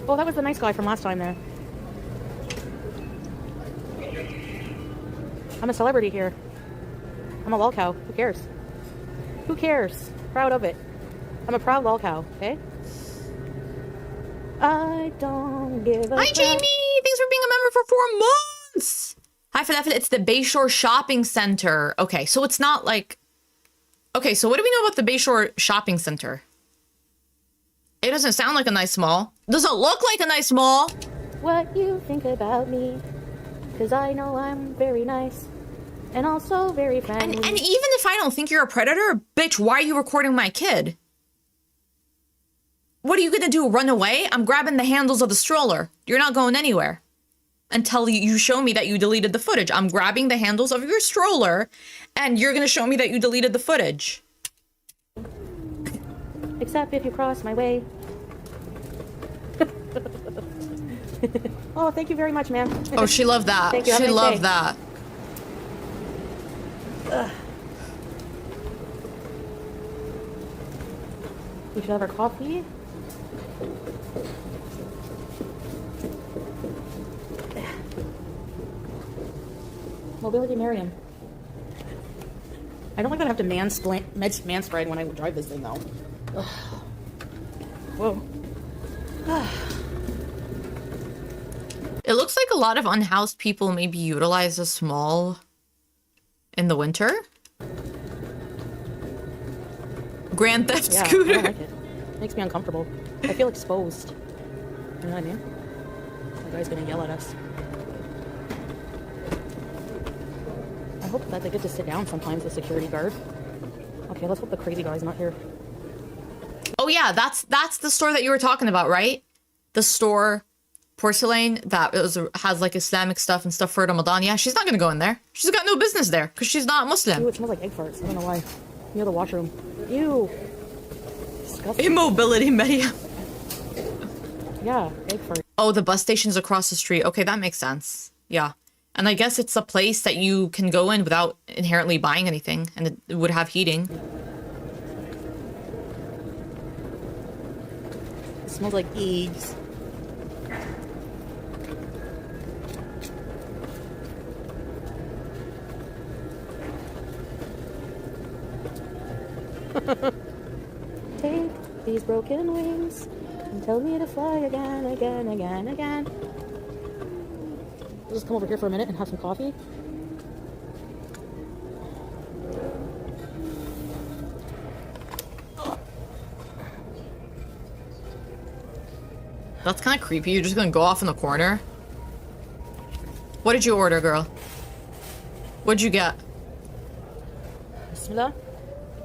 Oh, that was the nice guy from last time there. I'm a celebrity here. I'm a lol cow. Who cares? Who cares? Proud of it. I'm a proud lol cow, okay? I don't give a Hi, crap. Jamie! Thanks for being a member for 4 months! Hi, Falafel. It's the Bayshore Shopping Center. Okay, so it's not like... Okay, so what do we know about the Bayshore Shopping Center? It doesn't sound like a nice mall. Doesn't look like a nice mall. What you think about me? Because I know I'm very nice. And also very friendly. And even if I don't think you're a predator, bitch, why are you recording my kid? What are you gonna do, run away? I'm grabbing the handles of the stroller. You're not going anywhere. Until you show me that you deleted the footage. I'm grabbing the handles of your stroller, and you're gonna show me that you deleted the footage. Except if you cross my way. Oh, thank you very much, ma'am. Oh, she loved that. Thank you. Have a She nice loved day. that. We should have our coffee. Mobility Miriam. I don't like that I have to manspread when I drive this thing, though. Ugh. Whoa. It looks like a lot of unhoused people maybe utilize the small in the winter. Grand Theft Yeah, I Scooter. don't like it. Makes me uncomfortable. I feel exposed. You know what I mean? The guy's gonna yell at us. I hope that they get to sit down sometimes, the security guard. Okay, let's hope the crazy guy's not here. Oh yeah, that's the store that you were talking about, right? The store, porcelain, that has like Islamic stuff and stuff for Ramadan. Yeah, she's not gonna go in there. She's got no business there because she's not Muslim. Ew, it smells like egg farts. I don't know why. Near the washroom. Ew. Disgusting. Immobility media. Yeah, egg fart. Oh, the bus station's across the street. Okay, that makes sense. Yeah. And I guess it's a place that you can go in without inherently buying anything, and it would have heating. It smells like eggs. Take these broken wings and tell me to fly again, again, again, again. I'll just come over here for a minute and have some coffee. That's kind of creepy. You're just gonna go off in the corner. What did you order, girl? What'd you get? Bismillah.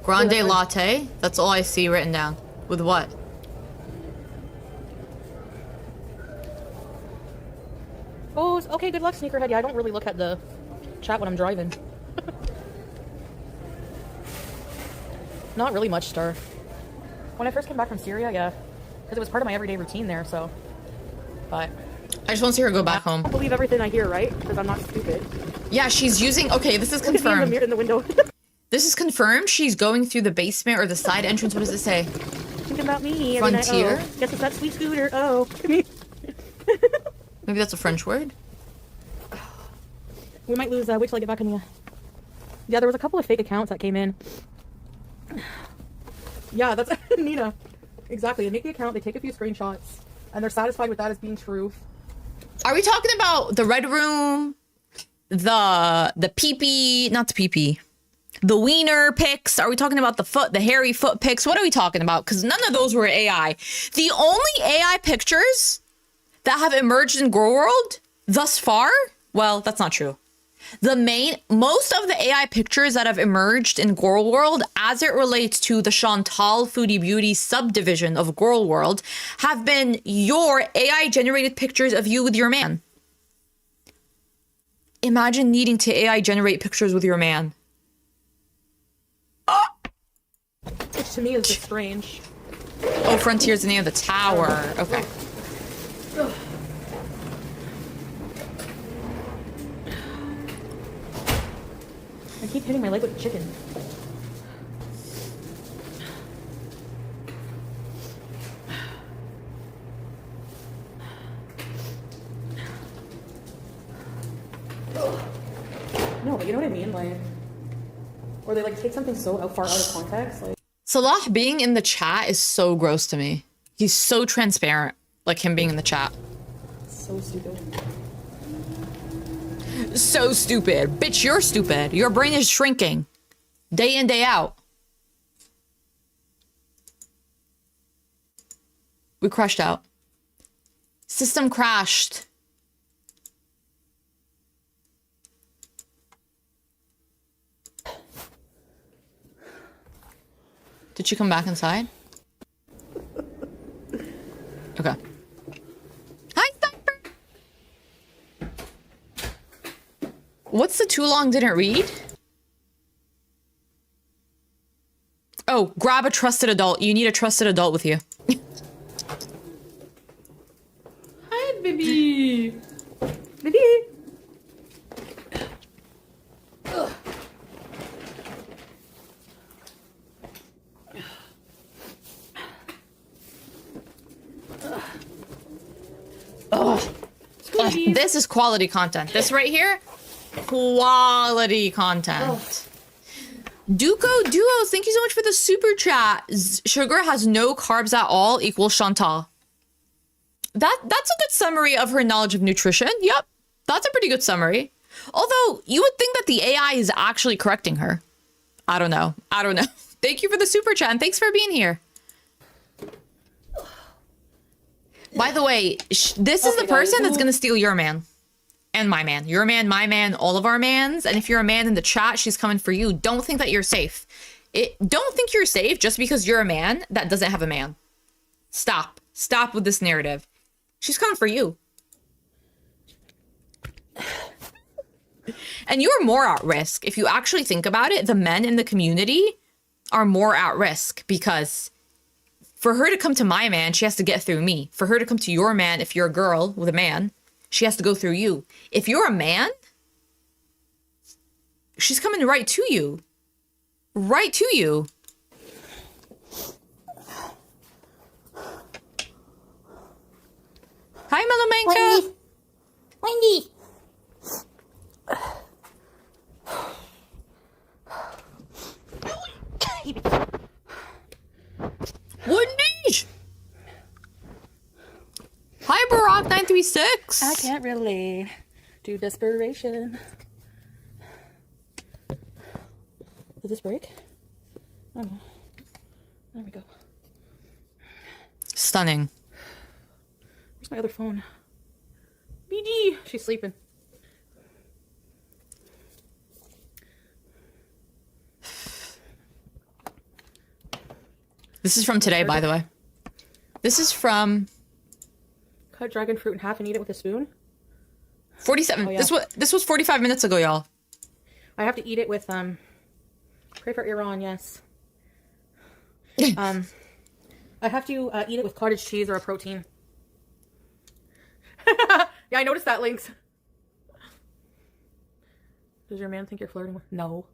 Grande Yeah, latte? That's all I see written down. With what? Oh, okay, good luck, sneakerhead. Yeah, I don't really look at the chat when I'm driving. Not really much, Star. When I first came back from Syria, yeah. Because it was part of my everyday routine there, so. But I just want to see her go back I home. don't believe everything I hear, right? Because I'm not stupid. Yeah, she's using... Okay, this is Look at me in the confirmed. mirror in the window. This is confirmed. She's going through the basement or the side entrance. What does it say? Thinking about me. every night. Frontier? Oh, guess it's that sweet scooter. Oh. Maybe that's a French word? We might lose. Wait till I get back in the... Yeah, there was a couple of fake accounts that came in. Yeah, that's Nina. Exactly. They make the account, they take a few screenshots, and they're satisfied with that as being truth. Are we talking about the red room, the pee-pee, not the pee-pee, the wiener pics? Are we talking about the hairy foot pics? What are we talking about? Because none of those were AI. The only AI pictures that have emerged in gorlworld thus far, well, that's not true. Most of the AI pictures that have emerged in gorlworld as it relates to the Chantal Foodie Beauty subdivision of gorlworld have been your AI generated pictures of you with your man. Imagine needing to AI generate pictures with your man. Which to me is just strange. Oh, Frontier's the name of the tower. Okay. I keep hitting my leg with the chicken. No, but like, or they like take something so far out of context. Like, Salah being in the chat is so gross to me. He's so transparent, like him being in the chat. so stupid. So stupid. Bitch, you're stupid. Your brain is shrinking. Day in, day out. We crashed out. System crashed. Did she come back inside? Okay. Hi, Sniper! What's the too long didn't read? Oh, grab a trusted adult. You need a trusted adult with you. Hi, baby. Baby. This is quality content. This right here, quality content. Duco Duos, thank you so much for the super chat. Sugar has no carbs at all equals Chantal. That's a good summary of her knowledge of nutrition. Yep, that's a pretty good summary. Although you would think that the AI is actually correcting her. I don't know. I don't know. Thank you for the super chat and thanks for being here. By the way, this is the person that's going to steal your man. And my man. Your man, my man, all of our mans. And if you're a man in the chat, she's coming for you. Don't think that you're safe. Don't think you're safe just because you're a man that doesn't have a man. Stop. Stop with this narrative. She's coming for you. And you're more at risk. If you actually think about it, the men in the community are more at risk because for her to come to my man, she has to get through me. For her to come to your man, if you're a girl with a man, she has to go through you. If you're a man, she's coming right to you. Right to you. Hi, Melomanka. Wendy. Wendy. Hi, Barack 936. I can't relate to desperation. Did this break? I don't know. There we go. Stunning. Where's my other phone? BG! She's sleeping. This is from today, by the way. This is from Cut dragon fruit in half and eat it with a spoon. 47. Oh, yeah. This was 45 minutes ago, y'all. I have to eat it with pray for Iran, yes. I have to eat it with cottage cheese or a protein. Yeah, I noticed that, Lynx. Does your man think you're flirting with? No.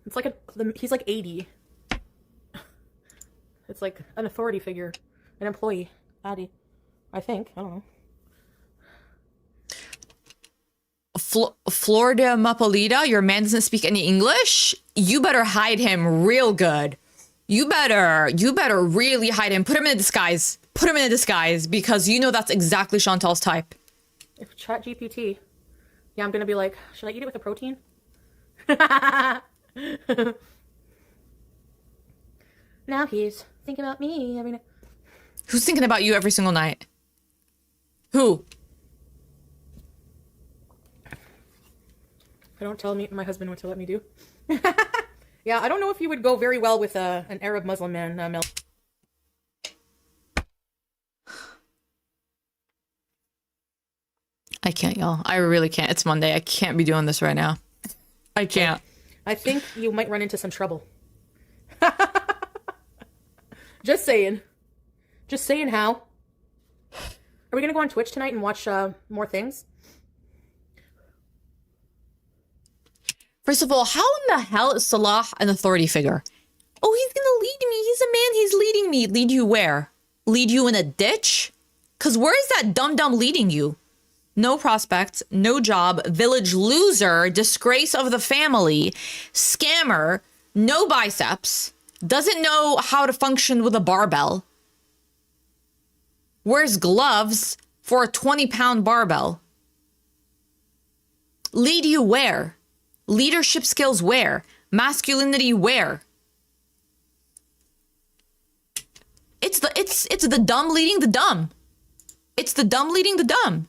It's like he's like 80. It's like an authority figure, an employee. Addy, I think. I don't know. Florida Mapolita, your man doesn't speak any English? You better hide him real good. You better really hide him. Put him in a disguise. Put him in a disguise because you know that's exactly Chantal's type. If chat GPT, yeah, I'm gonna be like, should I eat it with a protein? Now he's thinking about me every night. Who's thinking about you every single night? Who? I don't tell my husband what to let me do. Yeah, I don't know if you would go very well with an Arab Muslim man, Mel. I can't, y'all. I really can't. It's Monday. I can't be doing this right now. I can't. I think you might run into some trouble. Just saying. Just saying how. Are we gonna go on Twitch tonight and watch more things? First of all, how in the hell is Salah an authority figure? Oh, he's gonna lead me. He's a man. He's leading me. Lead you where? Lead you in a ditch? Because where is that dum-dum leading you? no prospects, no job, village loser, disgrace of the family, scammer, no biceps, doesn't know how to function with a barbell, wears gloves for a 20-pound barbell. Lead you where? Leadership skills where? Masculinity where? It's the dumb leading the dumb. It's the dumb leading the dumb.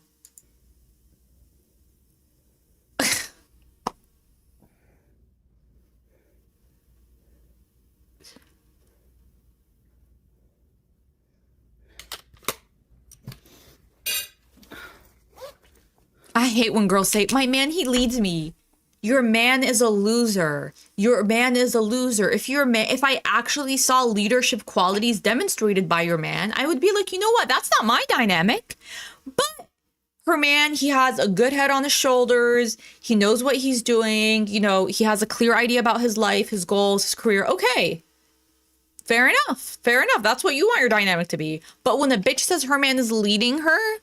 I hate when girls say, my man, he leads me. Your man is a loser. Your man is a loser. If I actually saw leadership qualities demonstrated by your man, I would be like, you know what? That's not my dynamic. But her man, he has a good head on his shoulders. He knows what he's doing. You know, he has a clear idea about his life, his goals, his career. Okay. Fair enough. Fair enough. That's what you want your dynamic to be. But when a bitch says her man is leading her,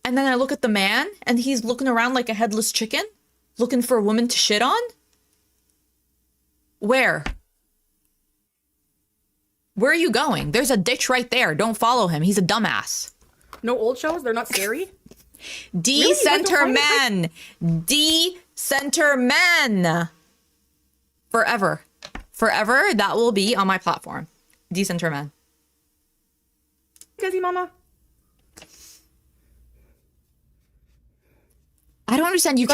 and then I look at the man and he's looking around like a headless chicken, looking for a woman to shit on? Where? Where are you going? There's a ditch right there. Don't follow him. He's a dumbass. No old shows? They're not scary? D-center men. D-center men. Forever. Forever, that will be on my platform. D-center men. Dizzy mama. I don't understand. You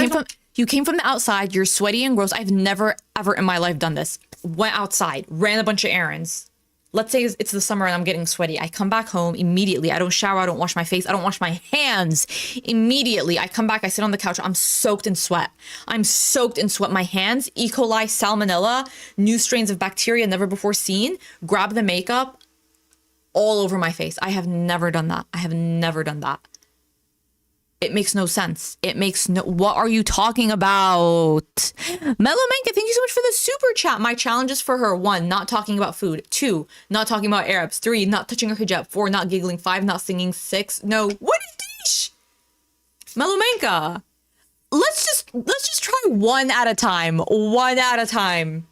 came from the outside. You're sweaty and gross. I've never, ever in my life done this. Went outside, ran a bunch of errands. Let's say it's the summer and I'm getting sweaty. I come back home immediately. I don't shower. I don't wash my face. I don't wash my hands. Immediately, I come back. I sit on the couch. I'm soaked in sweat. I'm soaked in sweat. My hands, E. coli, salmonella, new strains of bacteria never before seen. Grab the makeup all over my face. I have never done that. I have never done that. It makes no sense. It makes no... What are you talking about? Mellow Manka, thank you so much for the super chat. My challenge is for her. 1, not talking about food. 2, not talking about Arabs. 3, not touching her hijab. 4, not giggling. 5, not singing. 6, no. What is this? Mellow Manka, let's just try one at a time. One at a time.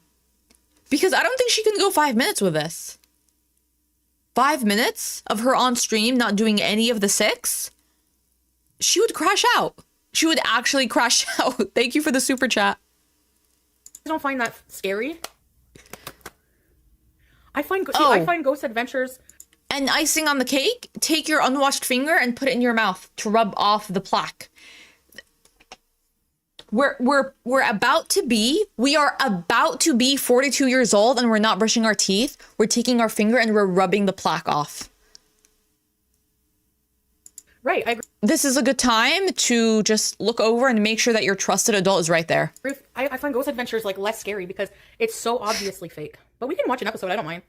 Because I don't think she can go 5 minutes with this. 5 minutes of her on stream not doing any of the 6? She would crash out. She would actually crash out. Thank you for the super chat. I don't find that scary. I find Ghost Adventures. And icing on the cake, take your unwashed finger and put it in your mouth to rub off the plaque. We are about to be 42 years old and we're not brushing our teeth. We're taking our finger and we're rubbing the plaque off. Right, I agree. This is a good time to just look over and make sure that your trusted adult is right there. I find Ghost Adventures like less scary because it's so obviously fake. But we can watch an episode, I don't mind.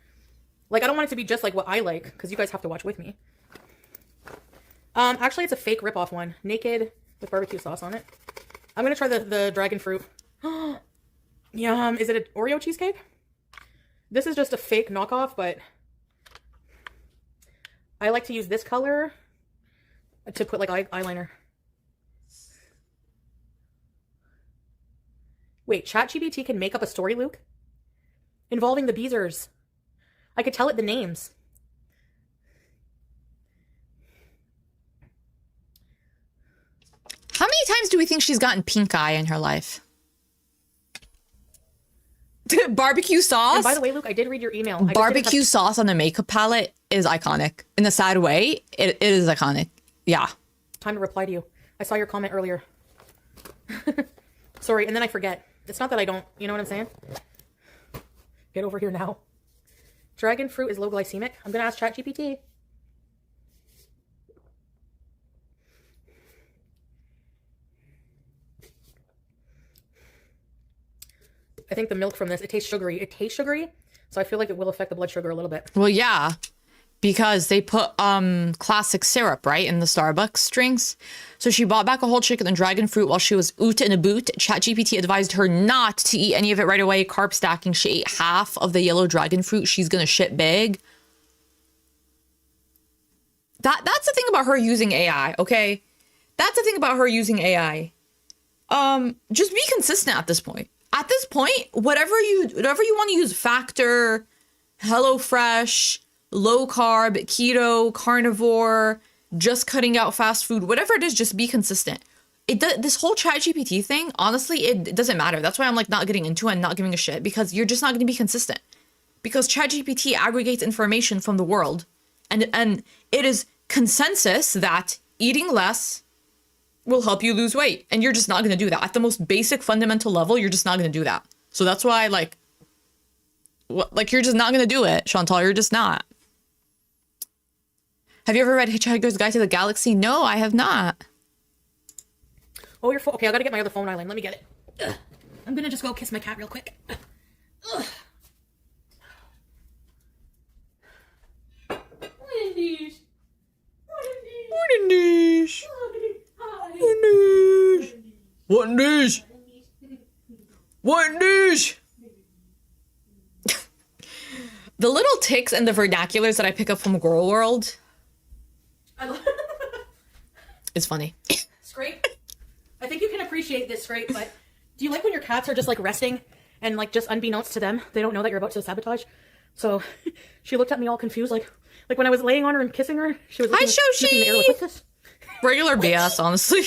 Like, I don't want it to be just like what I like, because you guys have to watch with me. Actually, it's a fake ripoff one. Naked with barbecue sauce on it. I'm gonna try the dragon fruit. Yum. Is it an Oreo cheesecake? This is just a fake knockoff, but I like to use this color to put like eyeliner. Wait, ChatGPT can make up a story, Luke? Involving the Beezers. I could tell it the names. How many times do we think she's gotten pink eye in her life? Barbecue sauce? And by the way, Luke, I did read your email. Barbecue sauce on the makeup palette is iconic. In a sad way, it is iconic. Yeah. Time to reply to you. I saw your comment earlier. Sorry, and then I forget. It's not that I don't, you know what I'm saying? Get over here now. Dragon fruit is low glycemic. I'm gonna ask ChatGPT. I think the milk from this, it tastes sugary. It tastes sugary, so I feel like it will affect the blood sugar a little bit. Well, yeah. Because they put classic syrup, right, in the Starbucks drinks. So she bought back a whole chicken and dragon fruit while she was oot in a boot. ChatGPT advised her not to eat any of it right away. Carb stacking. She ate half of the yellow dragon fruit. She's gonna shit big. That's the thing about her using AI, okay? That's the thing about her using AI. Just be consistent at this point. At this point, whatever you want to use, Factor, HelloFresh, low carb, keto, carnivore, just cutting out fast food, whatever it is, just be consistent. This whole ChatGPT thing, honestly, it doesn't matter. That's why I'm like not getting into it and not giving a shit, because you're just not going to be consistent. Because ChatGPT aggregates information from the world, and it is consensus that eating less will help you lose weight, and you're just not going to do that. At the most basic fundamental level, you're just not going to do that. So that's why, like you're just not going to do it, Chantal. You're just not. Have you ever read Hitchhiker's Guide to the Galaxy? No, I have not. Oh, your phone. Okay, I gotta get my other phone, Island. Let me get it. Ugh. I'm gonna just go kiss my cat real quick. Ugh. Morning, Deesh. Morning, Dish. Morning, Dish. What dish? What dish? The little ticks and the vernaculars that I pick up from gorlworld is funny. Scrape. I think you can appreciate this, Scrape, but do you like when your cats are just like resting and like just unbeknownst to them, they don't know that you're about to sabotage? So she looked at me all confused, like when I was laying on her and kissing her, she was looking, Hi, Shoshi. sniffing the air like, what's this? Regular BS, honestly.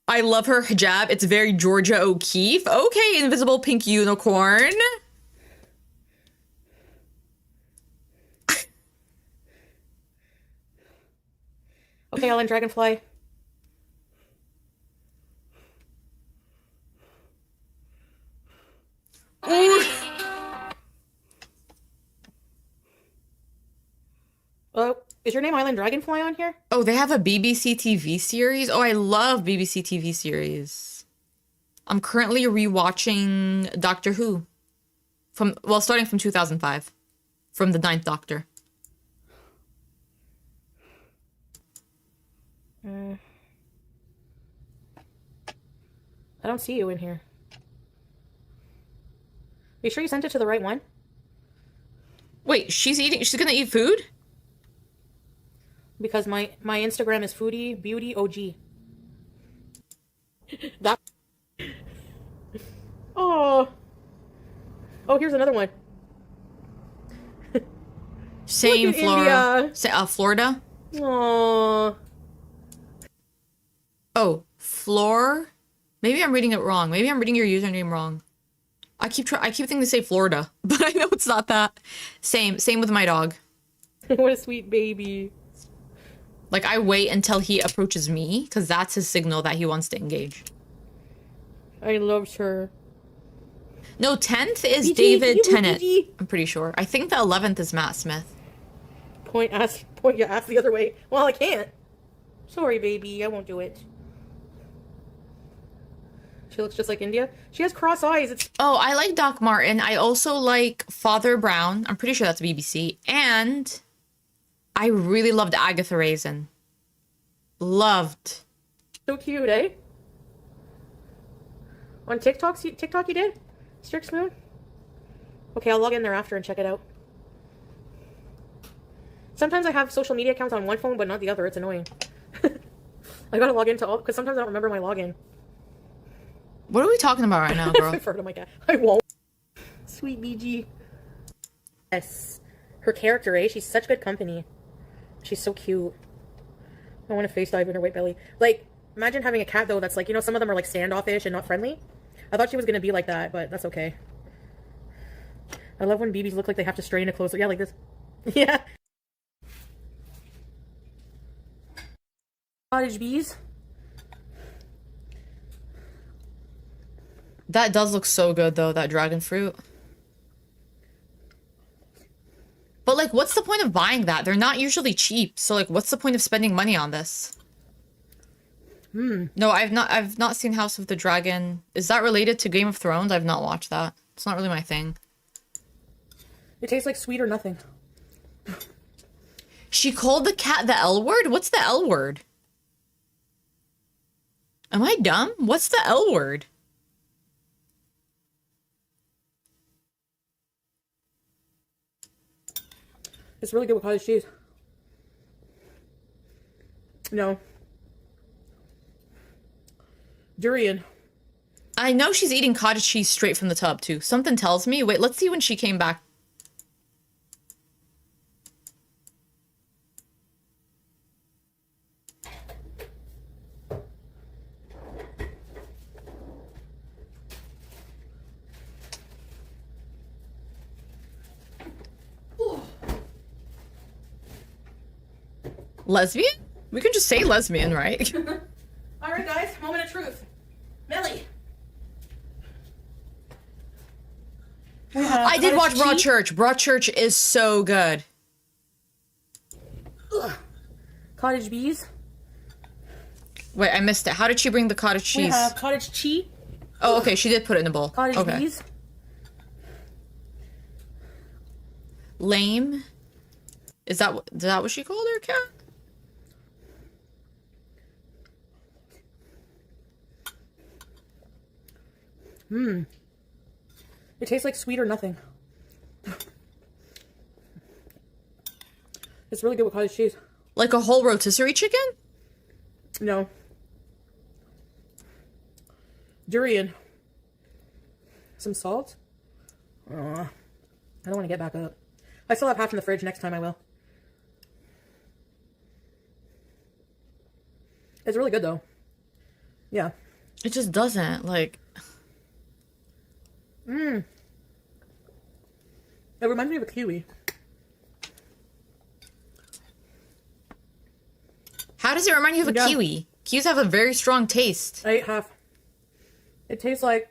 I love her hijab. It's very Georgia O'Keeffe. Okay, invisible pink unicorn. Okay, Ellen Dragonfly. Oh, is your name Island Dragonfly on here? Oh, they have a BBC TV series? Oh, I love BBC TV series. I'm currently rewatching Doctor Who. Starting from 2005. From the Ninth Doctor. I don't see you in here. Are you sure you sent it to the right one? Wait, she's gonna eat food? Because my Instagram is Foodie Beauty OG. That. Oh. Oh, here's another one. Same Look at Florida. India. Florida? Oh. Oh, Floor? Maybe I'm reading it wrong. Maybe I'm reading your username wrong. I keep thinking to say Florida, but I know it's not that. Same with my dog. What a sweet baby. Like, I wait until he approaches me, because that's his signal that he wants to engage. I loved her. No, 10th is BG, David you Tennant. BG. I'm pretty sure. I think the 11th is Matt Smith. Point your ass the other way. Well, I can't. Sorry, baby. I won't do it. She looks just like India. She has cross eyes. It's Oh, I like Doc Martin. I also like Father Brown. I'm pretty sure that's BBC. And I really loved Agatha Raisin. Loved. so cute, eh? On TikTok you did? Strict Spoon? Okay, I'll log in there after and check it out. Sometimes I have social media accounts on one phone, but not the other. It's annoying. I gotta log into all, because sometimes I don't remember my login. What are we talking about right now, girl? I farted on my cat. I won't. Sweet BG. Yes. Her character, eh? She's such good company. She's so cute. I want to face dive in her white belly. Like, imagine having a cat, though, that's like, you know, some of them are like standoffish and not friendly. I thought she was going to be like that, but that's okay. I love when BBs look like they have to strain a closer. Yeah, like this. Yeah. Cottage bees. That does look so good, though, that dragon fruit. But, like, what's the point of buying that? They're not usually cheap. So, like, what's the point of spending money on this? No, I've not seen House of the Dragon. Is that related to Game of Thrones? I've not watched that. It's not really my thing. It tastes like sweet or nothing. She called the cat the L word? What's the L word? Am I dumb? What's the L word? It's really good with cottage cheese. No. Durian. I know she's eating cottage cheese straight from the tub, too. Something tells me. Wait, let's see when she came back. Lesbian? We can just say lesbian, right? All right, guys. Moment of truth. Millie. I did watch Broadchurch. Broadchurch is so good. Cottage bees. Wait, I missed it. How did she bring the cottage cheese? We have cottage cheese. Oh, okay. She did put it in a bowl. Cottage Okay. bees. Lame. Is that what she called her cat? It tastes like sweet or nothing. It's really good with cottage cheese. Like a whole rotisserie chicken? No. Durian. Some salt. I don't want to get back up. I still have half in the fridge. Next time I will. It's really good though. Yeah. It just doesn't. Like, It reminds me of a kiwi. how does it remind you of a Yeah. kiwi? Kiwis have a very strong taste. I ate half. It tastes like...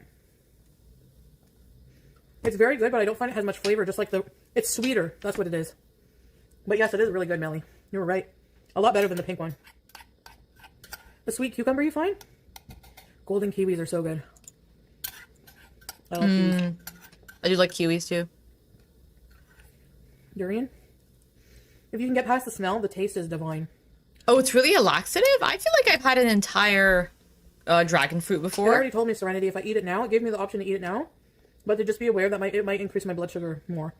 It's very good, but I don't find it has much flavor. Just like it's sweeter. That's what it is. But yes, it is really good, Melly. You were right. A lot better than the pink one. The sweet cucumber you find? Golden kiwis are so good. I love kiwis. I do like kiwis too. Durian? If you can get past the smell, the taste is divine. Oh, it's really a laxative? I feel like I've had an entire dragon fruit They before. already told me, Serenity, if I eat it now, it gave me the option to eat it now. But to just be aware that it might increase my blood sugar more.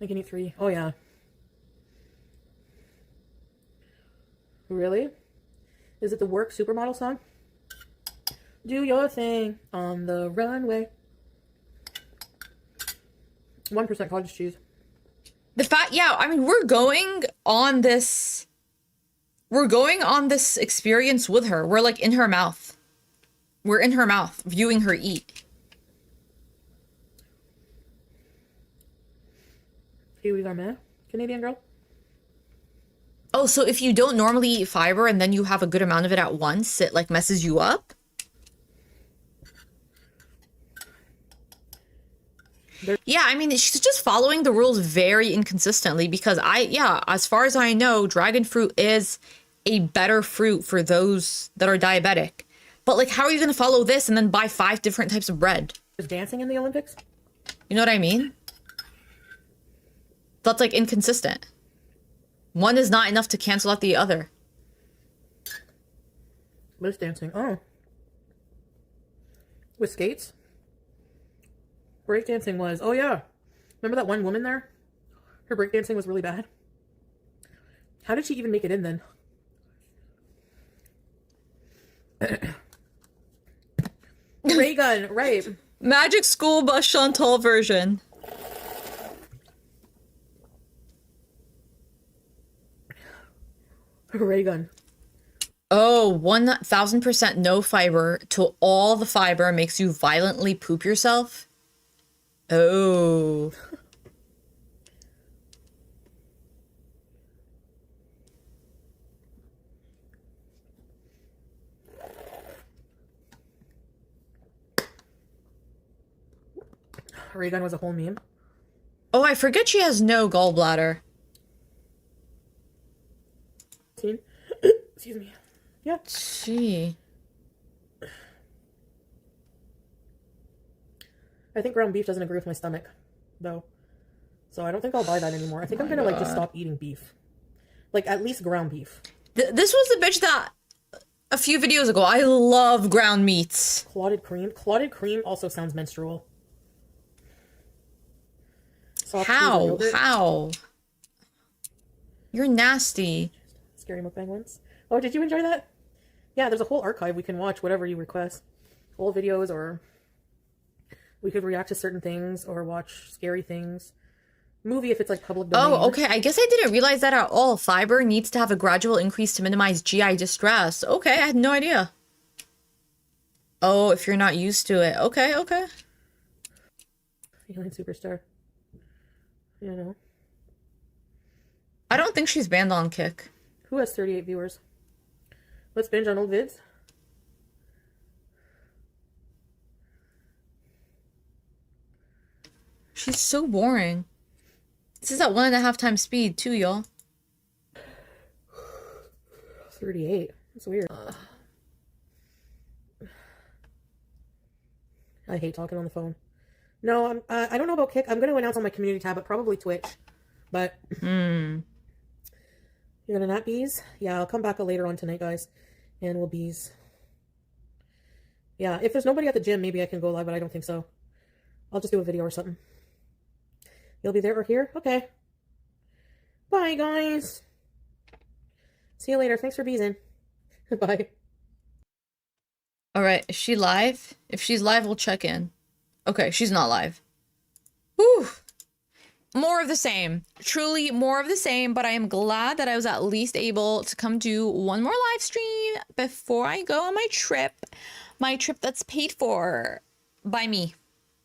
I can eat 3. Oh, yeah. Really? Is it the Work Supermodel song? Do your thing on the runway. 1% cottage cheese. The fact, yeah, I mean, we're going on this experience with her. We're like in her mouth. We're in her mouth, viewing her eat. Kiwis are meh. Canadian girl. Oh, so if you don't normally eat fiber and then you have a good amount of it at once, it like messes you up? Yeah, I mean, she's just following the rules very inconsistently because as far as I know, dragon fruit is a better fruit for those that are diabetic. But like, how are you going to follow this and then buy 5 different types of bread? Is dancing in the Olympics? You know what I mean? That's like inconsistent. One is not enough to cancel out the other. What is dancing? Oh. With skates? Breakdancing was, oh yeah. Remember that one woman there? Her breakdancing was really bad. How did she even make it in then? Ray gun, right. Magic School Bus Chantal version. Ray gun. Oh, 1000% no fiber to all the fiber makes you violently poop yourself. Oh. Ray gun was a whole meme. Oh, I forget she has no gallbladder. Excuse me. Yeah. Gee. I think ground beef doesn't agree with my stomach, though. So I don't think I'll buy that anymore. I think I'm gonna like just stop eating beef. Like at least ground beef. This was the bitch that a few videos ago. I love ground meats. Clotted cream. Clotted cream also sounds menstrual. Soft cheese and How? yogurt. How? You're nasty. Scary mukbang once. Oh, did you enjoy that? Yeah, there's a whole archive. We can watch whatever you request. Old videos, or we could react to certain things or watch scary things. Movie if it's like public domain. Oh, okay. I guess I didn't realize that at all. Fiber needs to have a gradual increase to minimize GI distress. Okay, I had no idea. Oh, if you're not used to it. Okay, okay. Feeling superstar. You know. I don't think she's banned on Kick. Who has 38 viewers? Let's binge on old vids. She's so boring. This is at 1.5 times speed too, y'all. 38. That's weird. I hate talking on the phone. No, I don't know about Kick. I'm going to announce on my community tab, but probably Twitch. But you're gonna not bees? Yeah, I'll come back later on tonight, guys, and we'll bees. Yeah, if there's nobody at the gym, maybe I can go live, but I don't think so. I'll just do a video or something. You'll be there or here? Okay. Bye, guys. See you later. Thanks for beezing. Bye. All right, is she live? If she's live, we'll check in. Okay, she's not live. Whew. More of the same. Truly more of the same, but I am glad that I was at least able to come do one more live stream before I go on my trip. My trip that's paid for by me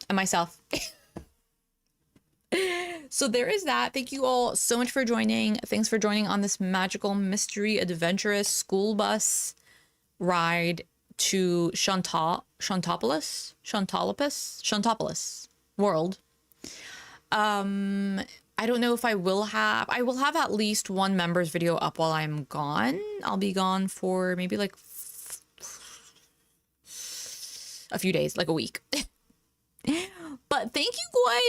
and myself. So there is that. Thank you all so much for joining. Thanks for joining on this magical, mystery, adventurous school bus ride to Shantopolis world. I don't know if I will have at least one members video up while I'm gone. I'll be gone for maybe like a few days, like a week. But thank you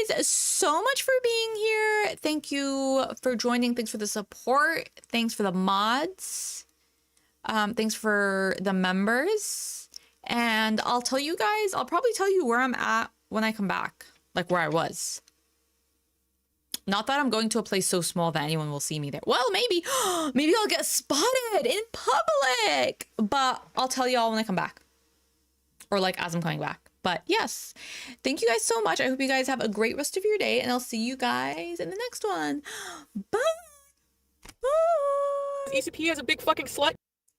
guys so much for being here. Thank you for joining. Thanks for the support. Thanks for the mods. Thanks for the members. And I'll probably tell you where I'm at when I come back, like where I was. Not that I'm going to a place so small that anyone will see me there. Well, maybe I'll get spotted in public, but I'll tell you all when I come back, or like as I'm coming back. But yes, thank you guys so much. I hope you guys have a great rest of your day, and I'll see you guys in the next one. Bye. Bye. ECP is a big fucking slut.